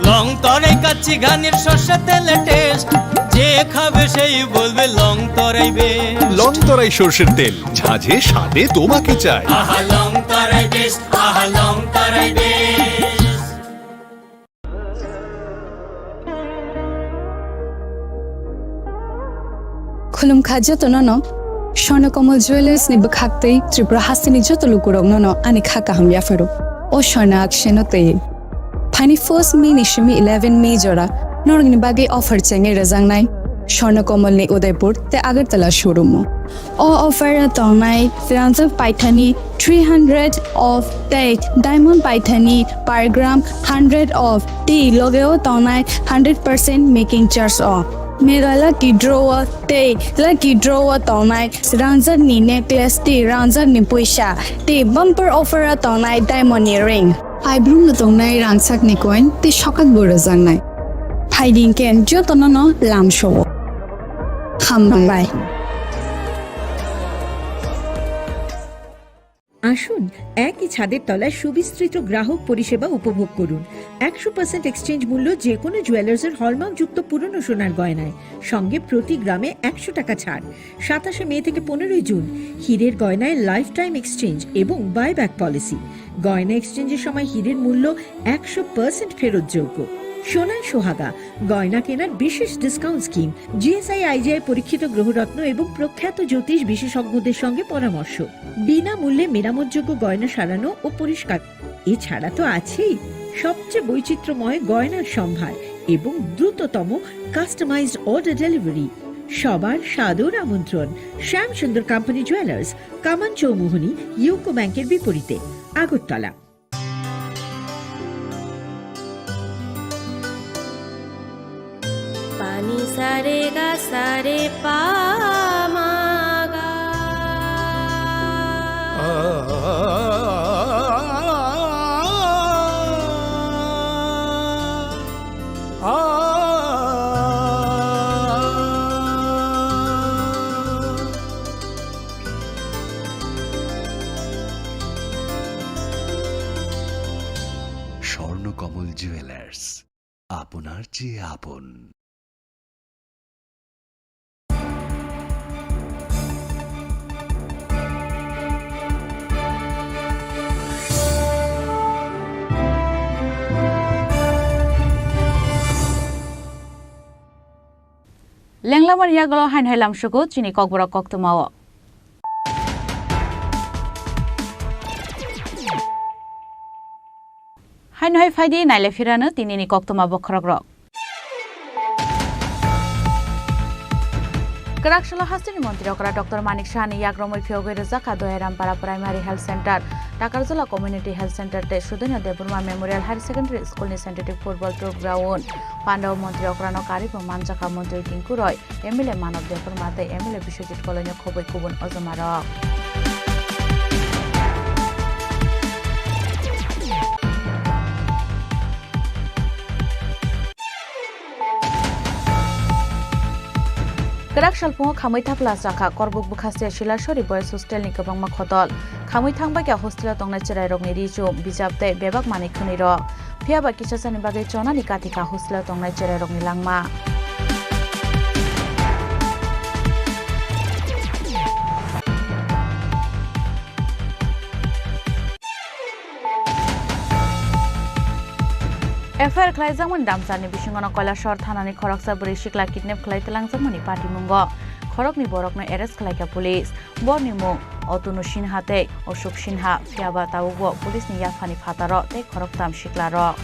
লং তরাই কাচ্চি ঘানির সর্ষে তেলে টেস্ট যে খাবে সেই বলবে লং তরাই বেশ। লং তরাই সরষের তেল ঝাঁঝে স্বাদে তোমাকে চাই। আহা লং তরাই বেশ আহা লং তরাই বেশ। खुलुम खाजो तो ननो स्वर्णकमल ज्वेलर्स नि बखाक्तै त्रिपुरा हासिनि जतो लुकुरं ननो आनि खाका हम याफरो ओ स्वर्ణ अक्षनो तै फाइनि फर्स्ट मे निशिमि 11 मे जरा नरंगनि बागै अफर चेंगे रजांनाय স্বর্ণকমল উদয়পুর তে আগরতলা শোরুম ও অফার তংনাই রাঞ্জা পাইথানি 300 অফ টেট ডায়মন্ড পাইথানি পার গ্রাম 100 অফ টি লগেও তংনাই 100% মেকিং চার্জ অফ মেগালা কি ড্রোয়া তে লাকি ড্রোয়া তংনাই রাঞ্জা নি নেকলেস টি রাঞ্জা নি পয়সা টি বাম্পার অফার তংনাই ডায়মন্ড রিং আইব্রুম তংনাই রাংসাক নি কয়েন তে সকাত বড় জানাই ফাইডিং কেন যতন লামশো হামবাই আসুন একই ছাদের তলায় সুবিস্তৃত গ্রাহক পরিষেবা উপভোগ করুন। 100% এক্সচেঞ্জ মূল্য যে কোনো জুয়েলার্সের হলমার্কযুক্ত পুরনো সোনার গয়নায়, সঙ্গে প্রতি গ্রামে 100 টাকা ছাড়। 27 মে থেকে 15 জুন হীরের গয়নায় লাইফ টাইম এক্সচেঞ্জ এবং বাইব্যাক পলিসি। গয়না এক্সচেঞ্জের সময় হীরের মূল্য 100% ফেরতযোগ্য। সোনার সোহাগা গয়না কেনার বিশেষ ডিসকাউন্ট স্কিম, জিএসআই আইজিআই পরীক্ষিত গ্রহরত্ন এবং প্রখ্যাত জ্যোতিষ বিশেষজ্ঞদের সঙ্গে পরামর্শ, বিনামূল্যে মেরামতযোগ্য গয়না সারানো ও পরিষ্কার। এছাড়া তো আছেই সবচেয়ে বৈচিত্র্যময় গয়নার সম্ভার এবং দ্রুততম কাস্টমাইজড অর্ডার ডেলিভারি। সবার সাদর আমন্ত্রণ শ্যামসুন্দর কোম্পানি জুয়েলার্স, কামান চৌমুহনী, ইউকো ব্যাংকের বিপরীতে, আগরতলা। पानी सारे गा सारे पा मागा স্বর্ণকমল জুয়েলার্স, আপনার চেয়ে আপন। লেংলামার ইয়াগল হাইন হাইলামসুকু চিনি ককবরা কক্তমাও হাইন হাই ফাইদি নাইলে ফিরানো তিনিনি কক্তমা বখরগ্রক Karakshila Hastini Mantri Okra Dr. Manik Shahani Yagromoi Fioge Zaka Doerampara Primary Health Center, Takarzola Community Health Center, Shudena Deburma Memorial Higher Secondary School ni Scientific Football Ground, Pandav Mantri Okrano Karipo Manjaka Mantri Tinkuroi, Emile Manav Deburmate, Emile Bishojit Colonel Koboi Kubun Ozamara. Karakshal Pungo Kamaita Plus Raka, Korbuk Bukastia Shilashori Boys Hostel Nikabang Makotol, Kamitang Baka Hostel Tong Natural Rogni Richu, Bijapte, Bebak Manikuniro, Piaba Kishasan Bagay Chona Nikatika Hostel Tong Natural Rogni Langma. FR Klaizamon Damsani Bishingona Kola Short Hanani Koroksa Burishikla Kidnap Klaitalangamani Party Mungo, Korokni Borokno Eres Klaika Police, Bornimo, Otunu Shinhate, Oshuk Shinha, Fiaba Taugo, Police Niyafani Pataro, Te Koroktam Shiklaro.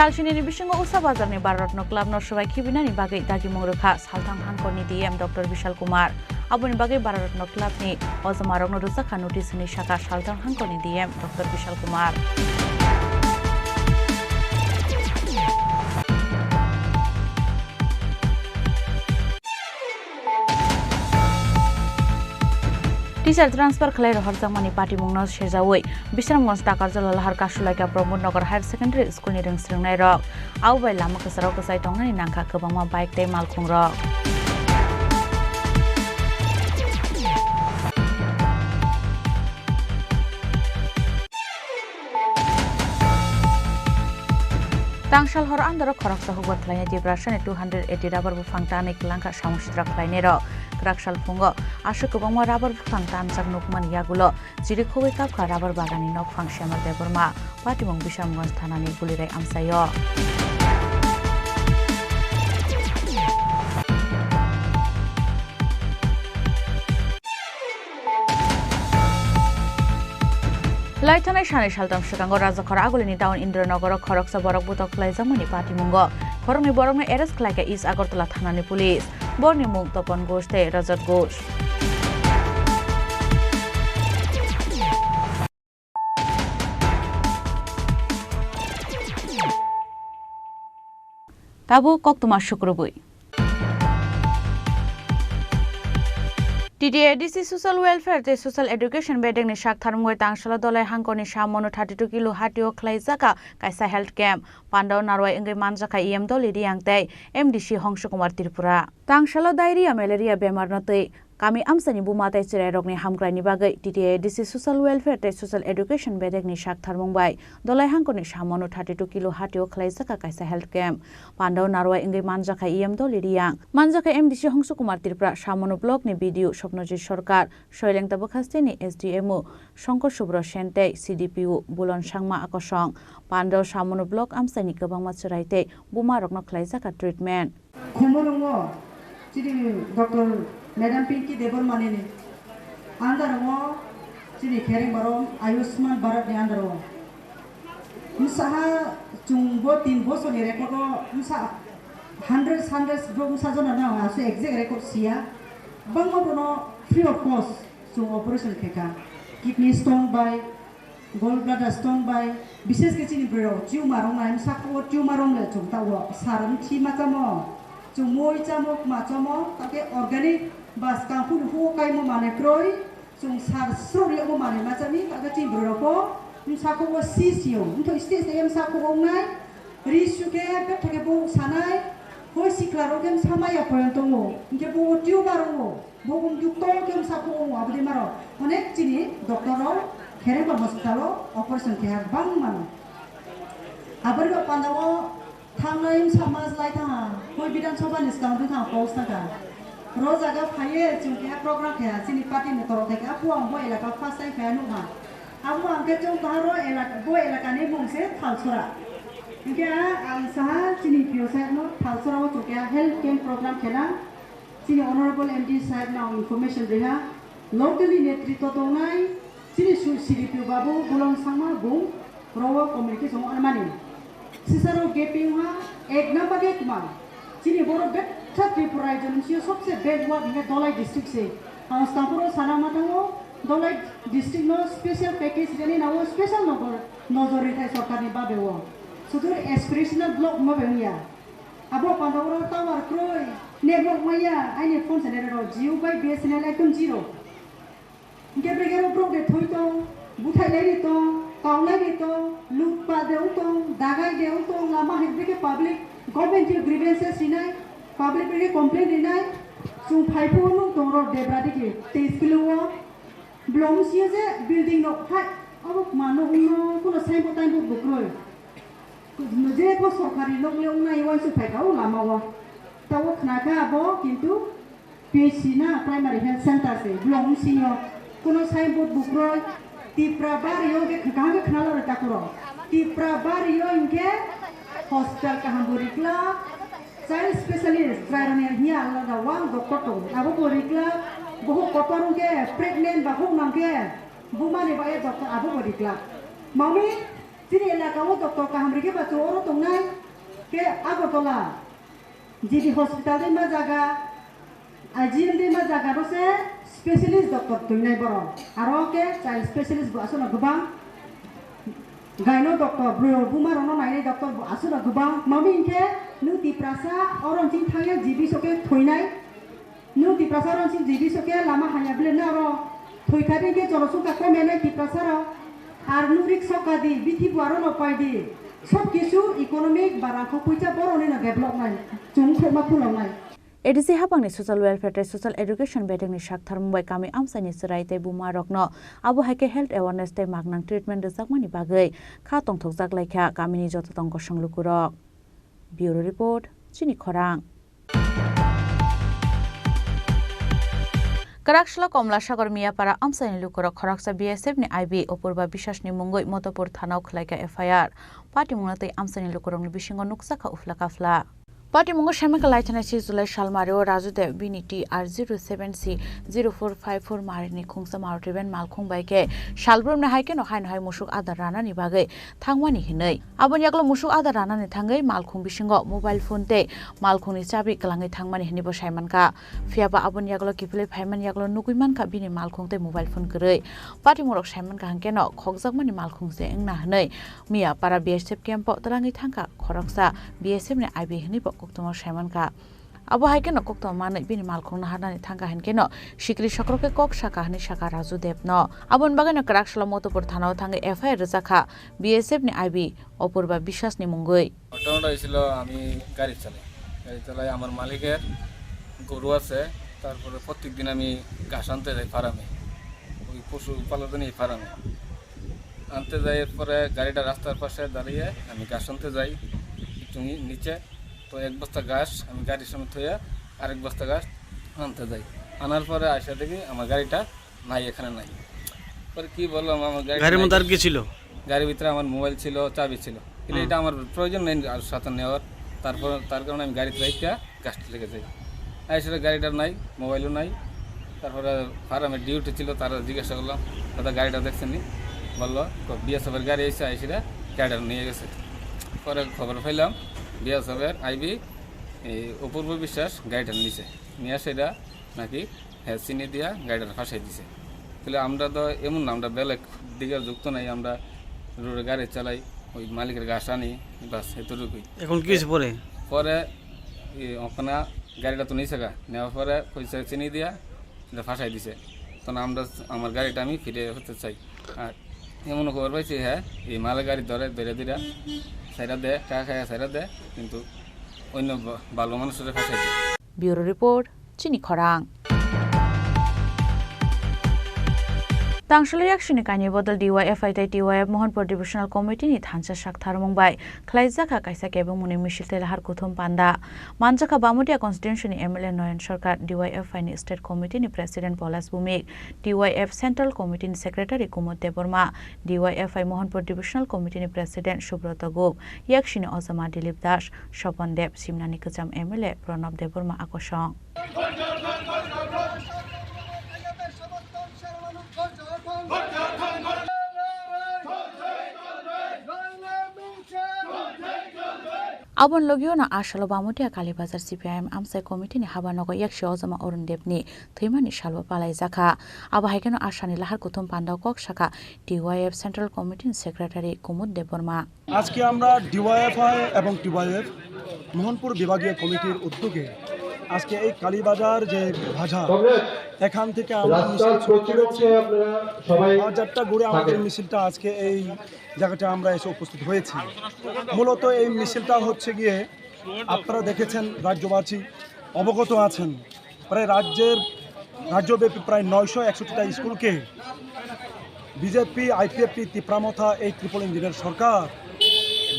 Shalshini Bishingo Usabazar ni Baratno Club no Shubai Kibinani Bagai Dagi Murukha, Saltang Hankoni DM Dr. Vishal Kumar, Abuni Bagai Baratno Club ni Ozamarogno Rusaka Notice ni Shaka Saltang Hankoni DM Dr. Vishal Kumar. Teacher transfer Claire Horzamani Party Mungno Shezaway, Bishamons Takarzola Harka Shulaka Promote Nogar Higher Secondary School in Stringnai Rock, Au by Lamakasaroko Saitonga in Nanka Kabama Bike Day Malkung Rock. Tangshal Hor Andro Koroksa Hugo Klane Debrashan 280 rubber Fangtanic Lanka Shamushtra Klanero. Karakshal Fungo, Ashukubama rubber Fangtan Sagnukman Yagulo, Zirikowi Kapka rubber Bagani no Fangshamer de Burma, Patimong Bisham Gonstanani Bulire Amsayo. लाइथानाय सानै सालथाम सिगाङाव राजाखर आगलिनि town Indranagar खरकसा बरक बुतक लाइजामनि पार्टीमुंग खरंनि बरकनो arrest खालायखा east Agartala थानानि police बरनि मुं तपन घोष ते रजत Ghosh ताबु कक्तुमा शुक्रबुई TDADC Social Welfare te Social Education bedeng ni shak tharmgoi tangshala dolai hangkoni samono 32 kilo hatio khlaijaka kaisa health camp pandau narwai engai manjaka EM doli riangtei MDC Hongsho Kumar Tripura tangshala diarrhea malaria bemar natei kami amsani bumatai chirai rokni hamkraini bagai TDADC Social Welfare te Social Education bedeng ni shak tharmungbai dolai hangkoni samono 32 kilo hatio khlaijaka kaisa health camp pandau narwai engai manjaka EM doli riang manjaka MDC Hongsho Kumar Tripura samono block ni video Nojir Sorkar Shoileng Tabakastini SDMO Shankar Subra Shente CDPU Bulon Sangma Akosong Pandau Samono Block Amsani Kabang Matsuraite Buma Rokno Klaisaka treatment Komorongo Chidi Dr. Madam Pinky Devon Manini Andarongo Chidi Kering Barom Ayushman Bharat ni Andarongo Musaha Chungbo Timbo Soni Rekodo Musa hundreds bro Musa Zona na asu exact record sia Bangma bono free of cost so operation keka kidney stone by gallbladder stone by বিশেষ ke chini bro tumor ong naim sakko tumor ong le chum tawo saran thi ma chamo chumoi chamo ma chamo take organic bas ka pu hu kai mo mane kroi chung sar sori mo mane ma chami take chini bro ko sakko wo sisio to stage em sakko ong nai risuke pe take bo sanai Hoi si klaro kem sama ya poyantongo, inke bo tiu barongo, bo yukto kem sakongo abdi maro. Onek chini doktoro kere ba hospitalo operation ke har bang mano. Abari ba pandawo thangaim samaj lai tha, hoi bidan soba niskam tu tha post tha. Roza ga phaye chunke program ke chini party me toro theke apu ang bo elaka first time fanu ha. Apu amke chong tharo elaka bo elaka ne mong se thalsura. Inke saha chini piosa no thalsura wo chukya health camp program khela chini honorable MD sahib na information reha locally netritwa tongnai chini CDPU babu bulong sangma bung rowa communication anmani sisaro gaping ha ek number ke kuma chini boro betha tripura jon si sobse backward inge dolai district se stampuro sanama tango dolai district no special package jeni na wo special nozori thai sarkar ni babe wo sudur aspirational block mo benia abo pandawro tower kroi network maya aine phone senero jiu by BSNL ekdom zero gebregero pro de thoito buthai lai to kaulai to lutpa deu to dagai deu to lama hekbe ke public government grievances sinai public ke complaint dinai sung phaipo no toro debradi ke 23 kilo blom sieze building no hai abo mano no kono sai bo tai bo bukroi Muje po sorkari lok leong na iwan su phaiau lama wa tawo khnaka abo kintu PC na primary health center se blong sinyo kono signboard bukroi tipra barrio ke khanga khnala ra takuro tipra barrio inke hospital ka hamburikla child specialist trainer hiya la da wang doctor to abo borikla boho kotorung ke pregnant ba hong nang ke bumani ba e doctor abo borikla mami Sini elaka wo doktor ka hamri ke bacho oro tongnai ke Agartala jibi hospital de ma jaga ajin de ma jaga ro se specialist doctor tongnai boro aro ke child specialist bo asona gubang gaino doctor bro buma rono nai doctor bo asona gubang mami inke nu ti prasa oron jing thangya jibi soke thoinai nu ti prasa oron jing jibi soke lama hanya ble na ro thoikade ke jorosu ka ko mene ti prasa ro আর নুরিক সকাদি বিথি বারো নপাইদি সব কিছু economic বারাখো পয়সা বড় না develop নাই চুমখে মা ফুলাও নাই এডিসি হাপাংনি সোশ্যাল ওয়েলফেয়ার সোশ্যাল এডুকেশন বেডেংনি সাকথার মুম্বাই কামি আমসানি সরাইতে বুমা রকনো আবু হাইকে হেলথ অ্যাওয়ারনেস তে মাগনাং ট্রিটমেন্ট রেজাকমানি বাগৈ খা তংথকজাক লাইখা কামিনি যত তংক সংলুকুরক bureau report Chini খরাং Karakshla Komlasagar Miyapara Amsani Lukura Khoraksa BSF ni IB Opurba Bishas ni Mungoi Motopur Thanau Khlaika FIR Party Munate Amsani Lukurong ni Bishingo Nuksaka Ufla Kafla পাটিমঙ্গ শ্যামাকা লাইথানা 6 July সালমারে ও রাজুদেব বিনিটি আর 07C0454 মারিনি খুংসা মারুটিবেন মালখুং বাইকে সালব্রমনে হাইকে নহাই নহাই মুসুক আদার রানানি বাগै थांमानि हिनै आबोनि यागलो मुसुक आदार रानानि थाङै मालखुं बिसिङाव mobile fun ते मालखुंनि चाबि गलाङै थांमानि हिनिबो सायमानका फियाबा आबोनि यागलो किफुलै फायमान यागलो नुगुइमानका बिनि मालखुं ते mobile fun गरै पाटिमरक सायमानका हांकेनो खगजाकमानि मालखुं जे एंना हनै मिया पारा बीएसएफ कैम्प तलाङै थांका खरकसा बीएसएफ ने आइबि हिनिबो कक्तमा सायमानका abo haikeno kokto manai bini malkhungna harnani thangka henkeno sikri sakroke kok saka hani saka Raju Debno abon bagano Karakshala Motopur thanao thange FIR রেজাখা BSF ni IB Apurva বিশ্বাস ni mungoi ঘটনাটা হয়েছিল আমি গাড়ি চালাই আমার মালিকের গরু আছে তারপরে প্রত্যেকদিন আমি ঘাস আনতে যাই ফার্মে ওই পশু পালন এই ফার্মে আনতে যাই এরপরে গাড়িটা রাস্তার পাশে দাঁড়িয়ে আমি ঘাস আনতে যাই একটু নিচে তো এক বস্তা ঘাস আমি গাড়ির সামনে থইয়া আরেক বস্তা ঘাস আনতে যাই আনার পরে আসা দেখি আমার গাড়িটা নাই এখানে নাই পরে কি বললাম আমার গাড়ির মধ্যে আর কি ছিল গাড়ির ভিতরে আমার মোবাইল ছিল চাবি ছিল কিন্তু এটা আমার প্রয়োজন নেই আর সাথে নেওয়ার তার কারণে আমি গাড়িতে রাইখা ঘাসটা লেগে যাই আসলে গাড়িটা নাই মোবাইলও নাই তারপরে ফার্মের ডিউটি ছিল তারা জিজ্ঞাসা করলাম দাদা গাড়িটা দেখছেন নি বললো বিএসএফের গাড়ি এসে আইসিরা গাড়িটা নিয়ে গেছে পরে খবর পাইলাম বিএসএফের আইবি এই অপূর্ব বিশ্বাস গাড়িটা নিয়ে সেটা নাকি হ্যাঁ চিনি দিয়া গাড়িটা ফাঁসাই দিছে তাহলে আমরা তো এমন না আমরা বেলেগ দিকে যুক্ত নাই আমরা রোডে গাড়ি চালাই ওই মালিকের ঘাস আনি বাস এতটুকুই এখন কি পরে ওখানে গাড়িটা তো নিয়েছে নেওয়ার পরে পয়সা চিনি দিয়া এটা ফাঁসাই দিছে তখন আমরা আমার গাড়িটা আমি ফিরে হতে চাই আর এমনও খবর পাইছি হ্যাঁ এই মালের গাড়ি ধরে দিরা সাইরা দেয় টাকা খায় সাইরা দেয় কিন্তু অন্য ভালো মানুষের ফাঁসাই দেয় bureau report Chini খরাং Tangshali action kani bodal DYFI tai DYF Mohanpur Divisional Committee ni thansa sakthar mungbai khlaijaka kaisa kebong muni mishil har kuthum panda manjaka bamudia constituency ni MLA Noyan Sarkar DYFI ni State Committee ni President Polas Bumik DYF Central Committee ni Secretary Kumud Deborma DYFI Mohanpur Divisional Committee ni President Subrata Gop yakshini Ozama Dilip Dash Shopan Deb Simnani Kacham MLA Pranab Deborma akosong Abon logio na ashalo bamutia Kalibazar CPIM Amsai Committee ni Habanogo yakshi Ozama Orun Debni Thimani Shalwa Palai Zaka Aba haikeno ashani lahar kuthum pandao kok shaka DYF Central Committee Secretary Kumud Deborma আজকে আমরা DYFI এবং TYF Mohanpur বিভাগীয় কমিটির উদ্যোগে আজকে এই কালীবাজার যে ভাষা এখান থেকে আমরা বাজারটা ঘুরে আমাদের মিছিলটা আজকে এই জায়গাটা আমরা এসে উপস্থিত হয়েছি মূলত এই মিছিলটা হচ্ছে গিয়ে আপনারা দেখেছেন রাজ্যবাসী অবগত আছেন প্রায় রাজ্যব্যাপী প্রায় 961টা স্কুলকে বিজেপি আইপিএফটি তিপ্রামথা এই ট্রিপল ইঞ্জিনের সরকার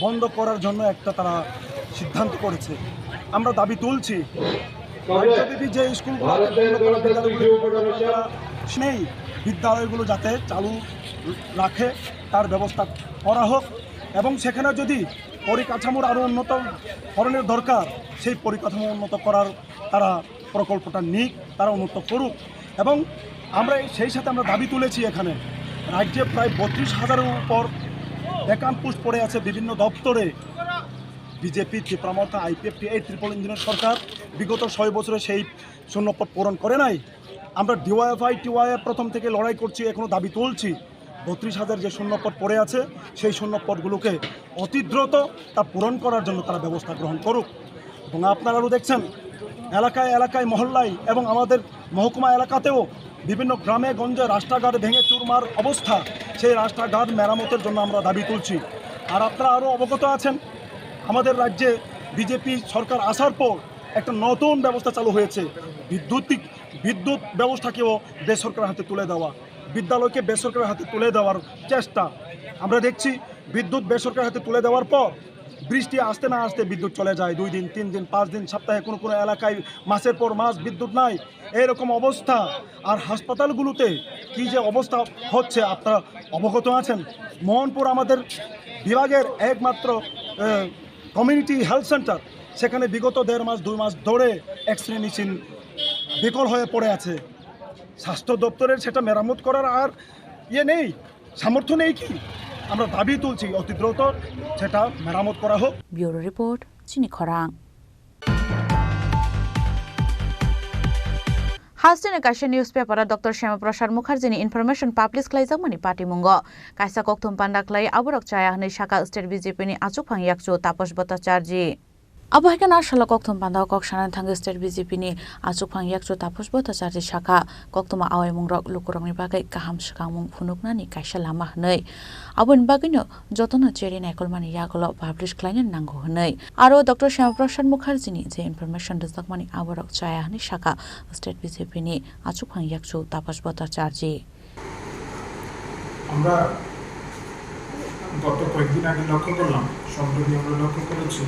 বন্ধ করার জন্য একটা তারা সিদ্ধান্ত করেছে আমরা দাবি তুলছি রাজ্যব্যাপী যে স্কুলগুলো নেই বিদ্যালয়গুলো যাতে চালু রাখে তার ব্যবস্থা করা হোক এবং সেখানে যদি পরিকাঠামোর আরও উন্নত ধরনের দরকার সেই পরিকাঠামো উন্নত করার তারা প্রকল্পটা নিক তারা উন্নত করুক এবং আমরা সেই সাথে আমরা দাবি তুলেছি এখানে রাজ্যে প্রায় 32,000-এর উপর ভ্যাকান্ট পোস্ট পড়ে আছে বিভিন্ন দপ্তরে বিজেপি ত্রিপ্রামথা আইপিএফটি এই ট্রিপল ইঞ্জিনের সরকার বিগত 6 বছরে সেই শূন্যপদ পূরণ করে নাই আমরা DYFI TYF প্রথম থেকে লড়াই করছি এখনও দাবি তুলছি 32,000 যে শূন্যপদ পড়ে আছে সেই শূন্যপদগুলোকে অতি দ্রুত তা পূরণ করার জন্য তারা ব্যবস্থা গ্রহণ করুক এবং আপনারাও দেখছেন এলাকায় এলাকায় মহল্লায় এবং আমাদের মহকুমা এলাকাতেও বিভিন্ন গ্রামে গঞ্জে রাস্তাঘাট ভেঙে চুরমার অবস্থা সেই রাস্তাঘাট মেরামতের জন্য আমরা দাবি তুলছি আর আপনারা আরও অবগত আছেন আমাদের রাজ্যে বিজেপি সরকার আসার পর একটা নতুন ব্যবস্থা চালু হয়েছে বিদ্যুৎ ব্যবস্থাকেও বেসরকারের হাতে তুলে দেওয়া বিদ্যালয়কে বেসরকারের হাতে তুলে দেওয়ার চেষ্টা আমরা দেখছি বিদ্যুৎ বেসরকারের হাতে তুলে দেওয়ার পর বৃষ্টি আসতে না আসতে বিদ্যুৎ চলে যায় 2 দিন 3 দিন 5 দিন সপ্তাহে কোনো কোনো এলাকায় মাসের পর মাস বিদ্যুৎ নাই এরকম অবস্থা আর হাসপাতালগুলোতে কি যে অবস্থা হচ্ছে আপনারা অবগত আছেন মোহনপুর আমাদের বিভাগের একমাত্র কমিউনিটি হেলথ সেন্টার সেখানে বিগত 1.5 মাস 2 মাস ধরে এক্স-রে মেশিন বিকল হয়ে পড়ে আছে। স্বাস্থ্য দপ্তরের সেটা মেরামত করার আর নেই, সামর্থ্য নেই কি? আমরা দাবি তুলছি অতি দ্রুত সেটা মেরামত করা হোক। Bureau report, Chini Khorang. हास्टेन काशे news paper doctor Shyamaprasad Mukherjee information publish खालामनि पार्टी मुंग कायसा कक्थुम पान्डाख्लाई आबरक चाया हनै शाखा स्टेट बीजेपी नि आचुकफां याकचु तापस भट्टाचार्य अबहायकाना साला कक्थुम पान्डा कक्साना थांगे स्टेट बीजेपी नि आचुकफां याकचु तापस भट्टाचार्य शाखा कक्थुमा आवाय मुंग्रक लुकुरंनि बागै गाहाम सिगांमुं फुनुकनानि कायसा लामा हनै आबोनि बागैनो जतन चेरि नायकलमानि यागल पब्लिश खालायनो नांगौ हनै आरो डॉक्टर श्यामाप्रसाद मुखार्जी जे इनफरमेशन दजकमानि आबरक चाया हनै शाखा स्टेट बीजेपी नि आचुकफां याकचु तापस भट्टाचार्य আমরা গত কয়েকদিন আগে লক্ষ্য করলাম, সম্প্রতি আমরা লক্ষ্য করেছি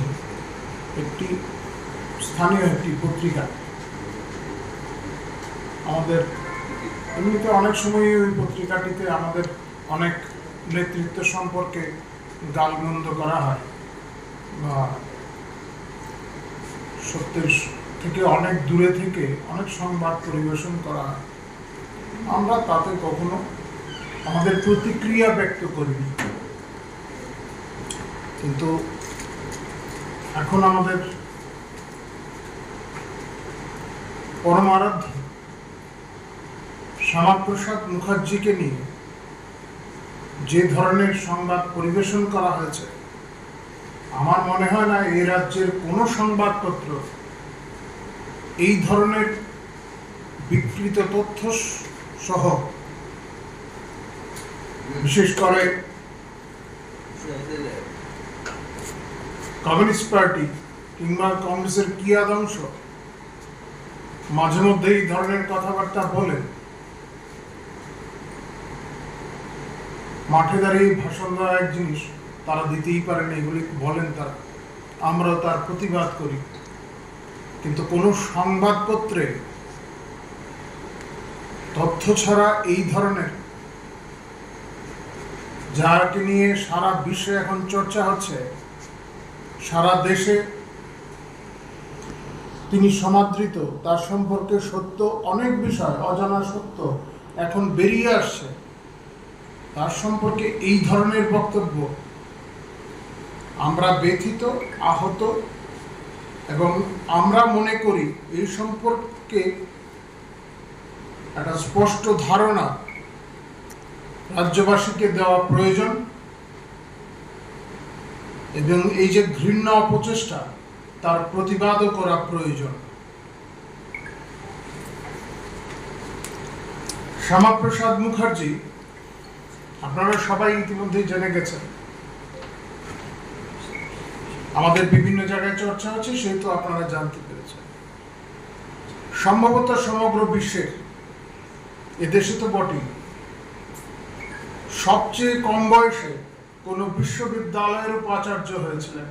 একটি স্থানীয় একটি পত্রিকা আমাদের এমনিতে অনেক সময় ওই পত্রিকাটিতে আমাদের অনেক নেতৃত্ব সম্পর্কে গালমন্দ করা হয় বা সত্যের থেকে অনেক দূরে থেকে অনেক সংবাদ পরিবেশন করা হয়। আমরা তাতে কখনো আমাদের প্রতিক্রিয়া ব্যক্ত করিনি, কিন্তু এখন আমাদের পরমারাধ্য শ্যামাপ্রসাদ মুখার্জিকে নিয়ে যে ধরনের সংবাদ পরিবেশন করা হয়েছে, আমার মনে হয় না এই রাজ্যের কোনো সংবাদপত্র এই ধরনের বিকৃত তথ্য সহ, বিশেষ করে কমিউনিস্ট পার্টি কিংবা কংগ্রেসের কিয়াদংশ মাঝে মধ্যে এই ধরনের কথাবার্তা বলে, মাঠে দাঁড়িয়ে ভাষণ দেওয়া এক জিনিস, তারা দিতেই পারেন, এগুলি বলেন তারা, আমরাও তার প্রতিবাদ করি, কিন্তু কোনো সংবাদপত্রে তথ্য ছাড়া এই ধরনের, যাকে নিয়ে সারা বিশ্বে এখন চর্চা হচ্ছে, সারা দেশে তিনি সমাদৃত, তার সম্পর্কে সত্য অনেক বিষয়, অজানা সত্য এখন বেরিয়ে আসছে, তার সম্পর্কে এই ধরনের বক্তব্য, আমরা ব্যথিত, আহত, এবং আমরা মনে করি এই সম্পর্কে একটা স্পষ্ট ধারণা রাজ্যবাসীকে দেওয়া প্রয়োজন, এবং এই যে ঘৃণ্য অপচেষ্টা, তার প্রতিবাদও করা প্রয়োজন। শ্যামাপ্রসাদ মুখার্জি আপনারা সবাই ইতিমধ্যেই জেনে গেছেন, আমাদের বিভিন্ন জায়গায় চর্চা হচ্ছে, সেহেতু আপনারা জানতে পেরেছেন। সম্ভবত সমগ্র বিশ্বের, এদেশে তো বটেই, সবচেয়ে কম বয়সে কোন বিশ্ববিদ্যালয়ের উপাচার্য হয়েছিলেন।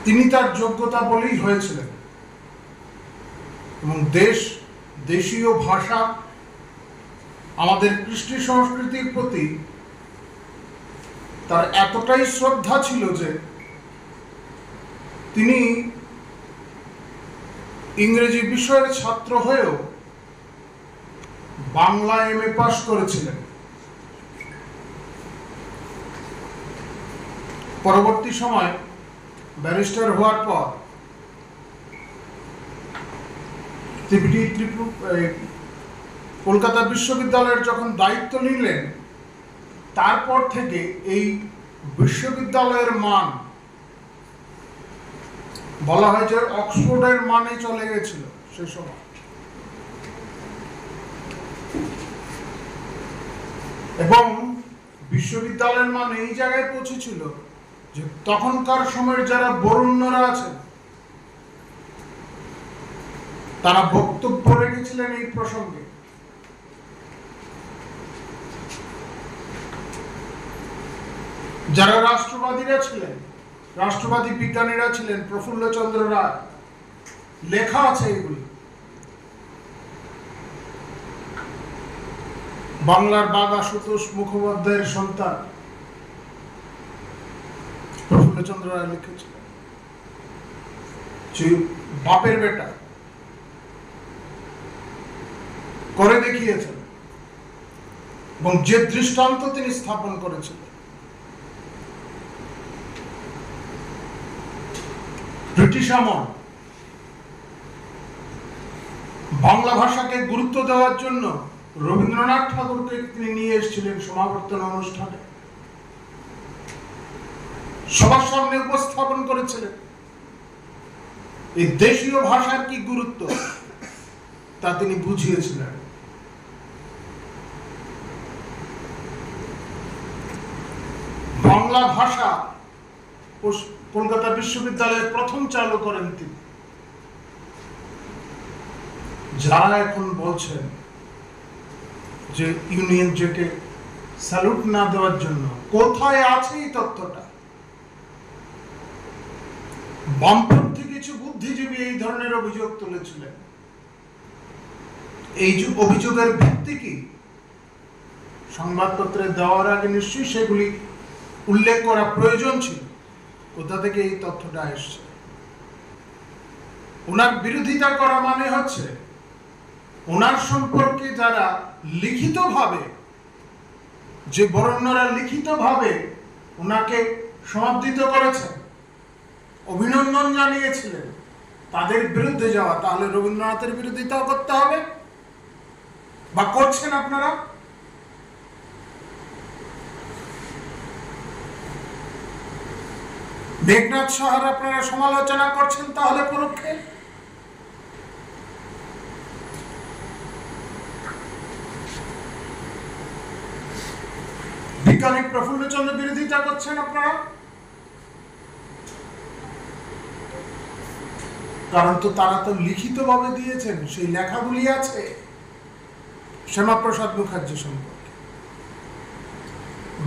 তিনি তার যোগ্যতা বলেই হয়েছিলেন, এবং দেশীয় ভাষা, আমাদের কৃষ্টি সংস্কৃতির প্রতি তার এতটাই শ্রদ্ধা ছিল যে তিনি ইংরেজি বিষয়ের ছাত্র হয়েও বাংলা এমএ পাস করেছিলেন। পরবর্তী সময় ব্যারিস্টার হওয়ার পর কলকাতা বিশ্ববিদ্যালয়ের যখন দায়িত্ব নিলেন, তারপর থেকে এই বিশ্ববিদ্যালয়ের মান বলা হয় যে অক্সফোর্ডের মানে চলে গেছিল সে সময়, এবং বিশ্ববিদ্যালয়ের মান এই জায়গায় পৌঁছেছিল যে তখনকার সময়ের যারা বরেণ্যরা আছেন, তারা বক্তব্য রেখেছিলেন এই প্রসঙ্গে। যারা রাষ্ট্রবাদীরা ছিলেন, রাষ্ট্রবাদী বিজ্ঞানীরা ছিলেন, প্রফুল্লচন্দ্র রায়, লেখা আছে এগুলি। বাংলার বাঘ আশুতোষ মুখোপাধ্যায়ের সন্তান, প্রফুল্লচন্দ্র রায় লিখেছিলেন যে বাপের বেটা করে দেখিয়েছেন এবং যে দৃষ্টান্ত তিনি স্থাপন করেছিলেন, ব্রিটিশ আমল বাংলা ভাষাকে গুরুত্ব দেওয়ার জন্য রবীন্দ্রনাথ ঠাকুরকে তিনি নিয়ে এসেছিলেন সমাবর্তন অনুষ্ঠানে, সবার সামনে উপস্থাপন করেছিলেন এই দেশীয় ভাষার কি গুরুত্ব তা তিনি বুঝিয়েছিলেন। বাংলা ভাষা কলকাতা বিশ্ববিদ্যালয়ের প্রথম চালু করেন তিনি। যারা এখন বলছেন যে ইউনিয়ন জেকে স্যালুট না দেওয়ার জন্য, কোথায় আছে এই তথ্যটা? বামপন্থী কিছু বুদ্ধিজীবী এই ধরনের অভিযোগ তুলেছিলেন। এই অভিযোগের ভিত্তি কি সংবাদপত্রে দেওয়ার আগে নিশ্চয়ই সেগুলি উল্লেখ করা প্রয়োজন ছিল। কোথা থেকে এই তথ্যটা এসছে? ওনার বিরোধিতা করা মানে হচ্ছে ওনার সম্পর্কে যারা লিখিতভাবে, যে বরেণ্যরা লিখিতভাবে ওনাকে সমাদৃত করেছেন, অভিনন্দন জানিয়েছিলেন, তাদের বিরুদ্ধে যাওয়া। তাহলে রবীন্দ্রনাথের বিরোধিতাও করতে হবে, বা করছেন আপনারা? মেঘনাথ সাহার আপনারা সমালোচনা করছেন, তাহলে পরোক্ষে বিজ্ঞানী প্রফুল্লচন্দ্র বিরোধিতা করছেন আপনারা। কারণ তো তারা তো লিখিতভাবে দিয়েছেন, সেই লেখাগুলি আছে শ্যামাপ্রসাদ মুখার্জি সম্পর্কে।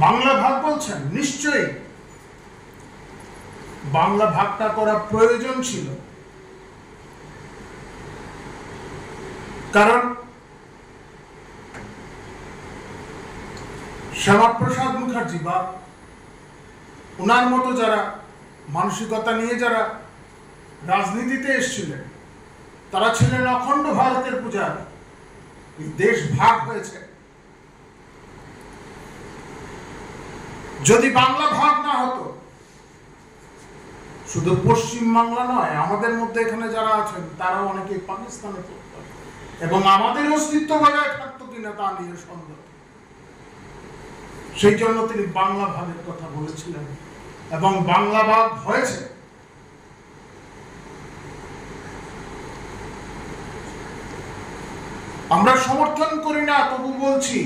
বাংলা ভাগ বলছেন, নিশ্চয়ই বাংলা ভাগটা করা প্রয়োজন ছিল, কারণ শ্যামাপ্রসাদ মুখার্জি বা ওনার মতো যারা মানসিকতা নিয়ে যারা রাজনীতিতে এসেছিলেন, তারা ছিলেন অখণ্ড ভারতের পূজারী। দেশ ভাগ হয়েছে, যদি বাংলা ভাগ না হতো, শুধু পশ্চিম বাংলা নয়, আমাদের মধ্যে এখানে যারা আছেন তারা অনেকে পাকিস্তানে পড়তো, এবং আমাদের অস্তিত্ব বজায় থাকতো কিনা তা নিয়ে সন্দেহ। সেই জন্য তিনি বাংলা ভাগের কথা বলেছিলেন, এবং বাংলা ভাগ হয়েছে। আমরা সমর্থন করি না, তবু বলছি,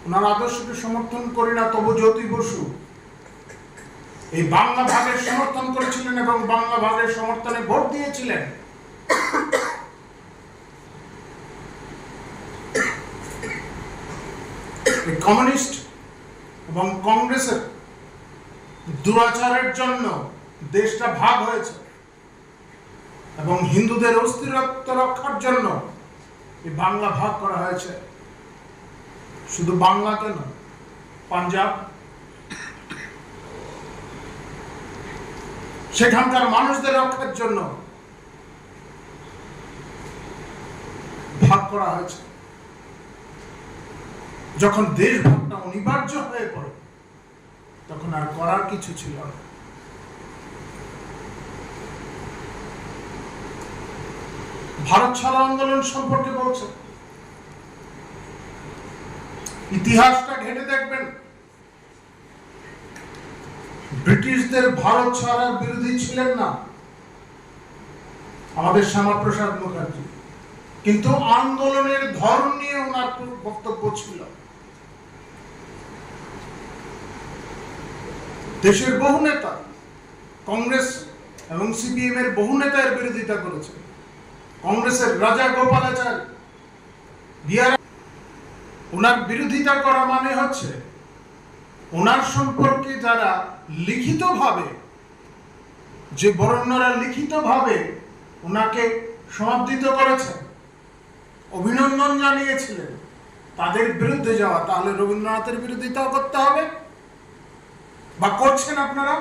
ওনার আদর্শকে সমর্থন করি না, তবু জ্যোতি বসু এই বাংলা ভাগের সমর্থন করেছিলেন এবং বাংলা ভাগের সমর্থনে ভোট দিয়েছিলেন। কমিউনিস্ট এবং কংগ্রেসের দুরাচারের জন্য দেশটা ভাগ হয়েছে, এবং হিন্দুদের অস্তিত্ব রক্ষার জন্য এই বাংলা ভাগ করা হয়েছে। শুধু বাংলা কেন, পাঞ্জাব, সেখানকার মানুষদের রক্ষার জন্য ভাগ করা হয়েছে। যখন দেশ ভাগটা অনিবার্য হয়ে পড়ে, তখন আর করার কিছু ছিল না। ভারত ছাড়ো আন্দোলন সম্পর্কে বলছে, ইতিহাসটা ঘেটে দেখবেন, ব্রিটিশদের ভারত ছাড়ার বিরোধী ছিলেন না আমাদের শ্যামাপ্রসাদ মুখার্জি, কিন্তু আন্দোলনের ধরন নিয়ে ওনার বক্তব্য ছিল। দেশের বহু নেতা, কংগ্রেস এবং সিপিএম এর বহু নেতা এর বিরোধিতা করেছে। কংগ্রেসের রাজা গোপালাচারী, ওনার বিরোধিতা করা মানে হচ্ছে ওনার সম্পর্কে যারা লিখিতভাবে, যে বরেণ্যরা লিখিতভাবে ওনাকে সমাদৃত করেছেন, অভিনন্দন জানিয়েছিলেন, তাদের বিরুদ্ধে যাওয়া। তাহলে রবীন্দ্রনাথের বিরোধিতাও করতে হবে, বা করছেন আপনারা?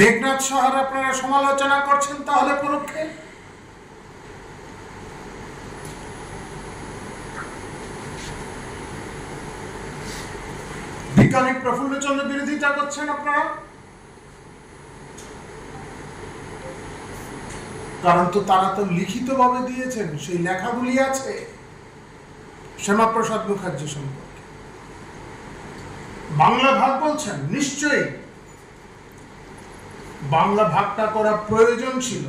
মেঘনাদ শহর আপনারা সমালোচনা করছেন তাহলে পরোক্ষে, বিজ্ঞানী প্রফুল্লচন্দ্র বিরোধিতা করছেন আপনারা, কারণ তো তারা তো লিখিতভাবে দিয়েছেন, সেই লেখাগুলি আছে শ্যামাপ্রসাদ মুখার্জি সম্পর্কে। বাংলা ভাগ বলছেন, নিশ্চয়ই বাংলা ভাগটা করা প্রয়োজন ছিল,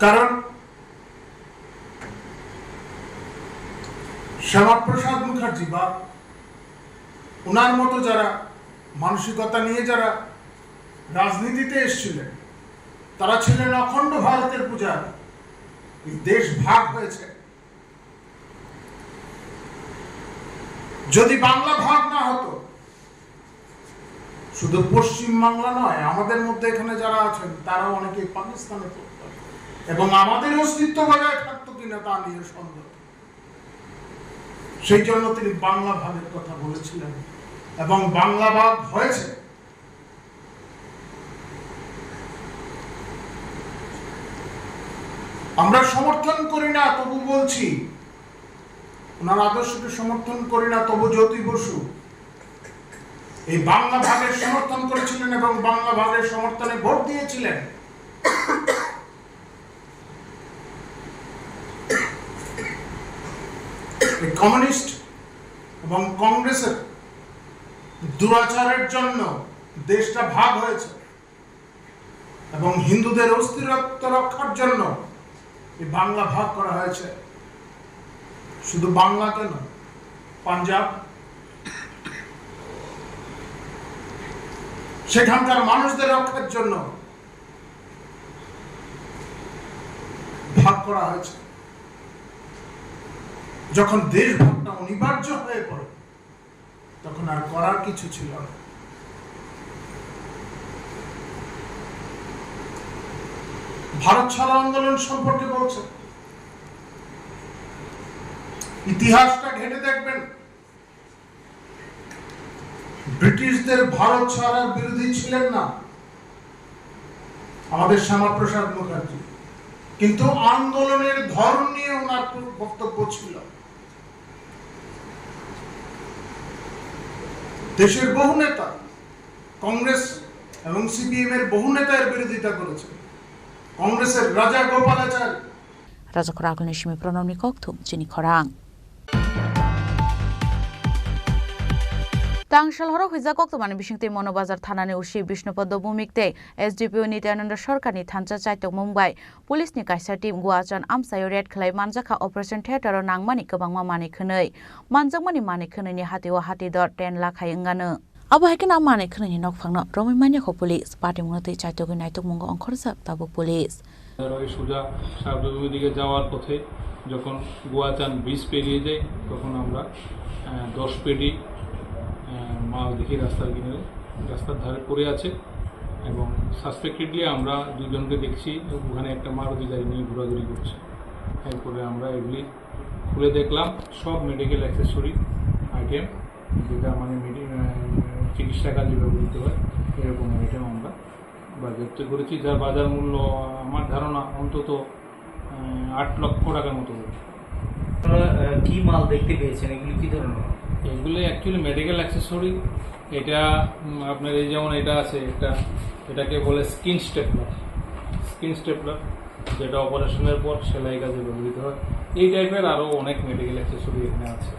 কারণ শ্যামাপ্রসাদ মুখার্জি বা ওনার মতো যারা মানসিকতা নিয়ে যারা রাজনীতিতে এসেছিলেন তারা ছিলেন অখণ্ড ভারতের পূজারী। দেশ ভাগ হয়েছে, যদি বাংলা ভাগ না হতো, শুধু পশ্চিম বাংলা নয়, আমাদের মধ্যে এখানে যারা আছেন তারা অনেকে পাকিস্তানে পড়তো এবং আমাদের অস্তিত্ব বজায় থাকতো কিনা তা নিয়ে সন্দেহ। সেই জন্য তিনি বাংলা ভাগের কথা বলেছিলেন এবং বাংলা ভাগ হয়েছে। আমরা সমর্থন করি না, তবু বলছি, ওনার আদর্শকে সমর্থন করি না, তবু জ্যোতি বসু এই বাংলা ভাগের সমর্থন করেছিলেন এবং বাংলা ভাগের সমর্থনে ভোট দিয়েছিলেন। কমিউনিস্ট এবং কংগ্রেসের দুরাচারের জন্য দেশটা ভাগ হয়েছে এবং হিন্দুদের অস্থিরত্ব রক্ষার জন্য এই বাংলা ভাগ করা হয়েছে। শুধু বাংলা কেন, পাঞ্জাব, সেখানকার মানুষদের রক্ষার জন্য ভাগ করা হয়েছে। যখন দেশ ভাগটা অনিবার্য হয়ে পড়ে তখন আর করার কিছু ছিল না। ভারত ছাড়ো আন্দোলন সম্পর্কে বলছে, ইতিহাসটা ঘেটে দেখবেন, ব্রিটিশদের ভারত ছাড়ার বিরোধী ছিলেন না আমাদের শ্যামাপ্রসাদ মুখার্জি, কিন্তু আন্দোলনের ধরন নিয়ে ওনার বক্তব্য ছিল। দেশের বহু নেতা, কংগ্রেস এবং সিপিএম এর বহু নেতা এর বিরোধিতা করেছে। কংগ্রেসের রাজা Gopalachari Raja Koragluni Shimi Pronomni Koktum Chini Khorang Tangshal Horo Huiza Koktumani Bishingte Monobazar Thanane Ushi Bishnupad Bumikte SDPO Nityananda Sarkarni Thancha Chaitok Mumbai Police ni Kaisa Team Guachan Amsayo Red Khlai Manjaka Operation Theater Nangmani Kabangma Mani Khunei Manjakmani Mani Khunei ni Hatiwa Hatidor 10 lakh Hayangana Abo Hakan Amani Khunei Nok Phangno Romi Mania Ko Police Party Munati Chaitok Naitok Mungo Onkhorsa Tabu Police সোজা সাবজুমির দিকে যাওয়ার পথে যখন গোয়াচান bridge পেরিয়ে যায় তখন আমরা 10 paddy মাল দেখি রাস্তার কিনারে রাস্তার ধারে পড়ে আছে এবং সাসপেক্টেডলি আমরা দুজনকে দেখছি ওখানে একটা মারুতি গাড়ি নিয়ে ঘোরাঘুরি করছে। এরপরে আমরা এগুলি খুলে দেখলাম সব মেডিকেল অ্যাক্সেসরি আইটেম, যেটা মানে চিকিৎসা কাজে ব্যবহৃত হয় এরকম আইটেম আমরা বাজেয়াপ্ত করেছি, যার বাজার মূল্য আমার ধারণা অন্তত 8 লক্ষ টাকার মতো হবে। আপনারা কি মাল দেখতে পেয়েছেন, এগুলি কি ধরনের? এগুলি অ্যাকচুয়ালি মেডিকেল অ্যাক্সেসরি। এটা আপনার এই যেমন এটা আছে, এটাকে বলে স্কিন স্টেপলার, যেটা অপারেশনের পর সেলাই কাজে ব্যবহৃত হয়। এই টাইপের আরও অনেক মেডিকেল অ্যাক্সেসরি এখানে আছে।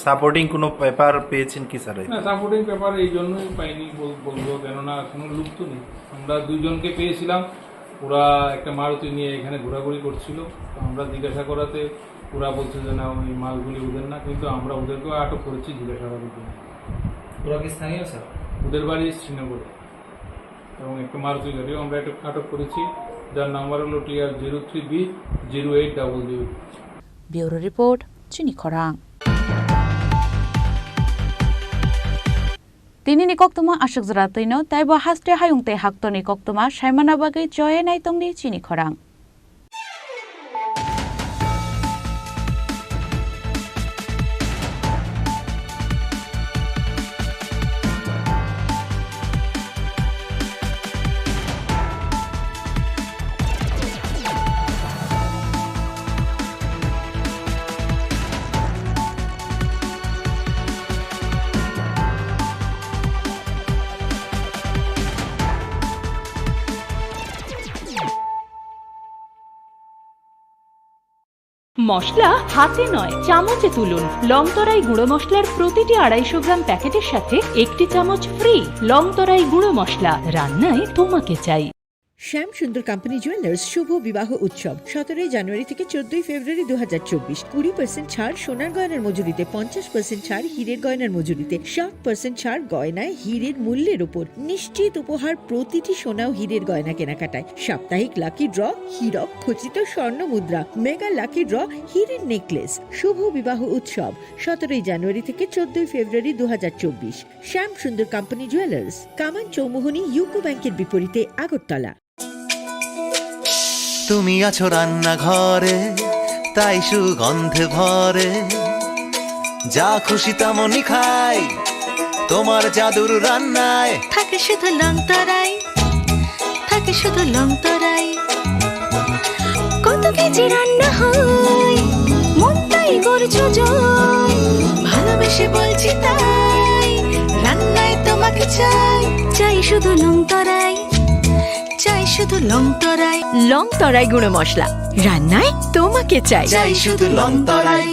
সাপোর্টিং কোনো পেপার পেয়েছেন কি স্যার? না, সাপোর্টিং পেপার এই জন্যই পাইনি বলবো, কেননা কোনো লুক তো নেই। আমরা দুইজনকে পেয়েছিলাম, ওরা একটা মারুতি নিয়ে এখানে ঘোরাঘুরি করছিল। আমরা জিজ্ঞাসা করাতে ওরা বলছে যে না ওই মালগুলি ওদের না, কিন্তু আমরা ওদেরকেও আটক করেছি জিজ্ঞাসাবাদের জন্য। ওরা কি স্থানীয় স্যার? ওদের বাড়ি শ্রীনগরে এবং একটা মারুতি গাড়িও আমরা আটক করেছি, যার নাম্বার হলো TR 03B0800। Bureau report Chini খরাং। তিনি নিকক্তমা আশক জরাতৈন তাইবা হাস্তে হায়ুংতে হাক্ত নিকক্তমা সাইমানাবাগৈ জয়ে নাইতংনি চিনি খরাং। মশলা হাতে নয় চামচে তুলুন। লংতরাই গুঁড়ো মশলার প্রতিটি 250 গ্রাম প্যাকেটের সাথে 1টি চামচ ফ্রি। লংতরাই গুঁড়ো মশলা, রান্নায় তোমাকে চাই। শ্যাম সুন্দর কোম্পানি জুয়েলার্স শুভ বিবাহ উৎসব 17 জানুয়ারি থেকে 14 ফেব্রুয়ারি 2024। 20% ছাড় সোনার গয়নার মজুরিতে, 50% ছাড় হীরের গয়নার মজুরিতে, 60% ছাড় গয়নায় হীরের মূল্যের উপর, নিশ্চিত উপহার প্রতিটি সোনা ও হীরের গয়না কেনাকাটায়, সাপ্তাহিক লাকি ড্র, হীরক খচিত স্বর্ণ মুদ্রা, মেগা লাকি ড্র, হীরের নেকলেস। শুভ বিবাহ উৎসব 17 জানুয়ারি থেকে 14 ফেব্রুয়ারি 2024। শ্যাম সুন্দর কোম্পানি জুয়েলার্স, কামান চৌমুহনী, ইউকো ব্যাংকের বিপরীতে, আগরতলা। তুমি আছো রান্নাঘরে, তাই সুগন্ধে ভরে, যা খুশি তেমনই খাই, তোমার জাদুর রান্নায় থাকে শুধু লংতরাই, থাকে শুধু লংতরাই। কত কেজি রান্না হয়, মন তাই করছো জয়, ভালোবেসে বলছি তাই, রান্নায় তোমাকে চাই, চাই শুধু লংতরাই, চাই শুধু লংতরাই। লংতরাই গুঁড়ো মশলা, রান্নায় তোমাকে চাই, চাই শুধু লংতরাই।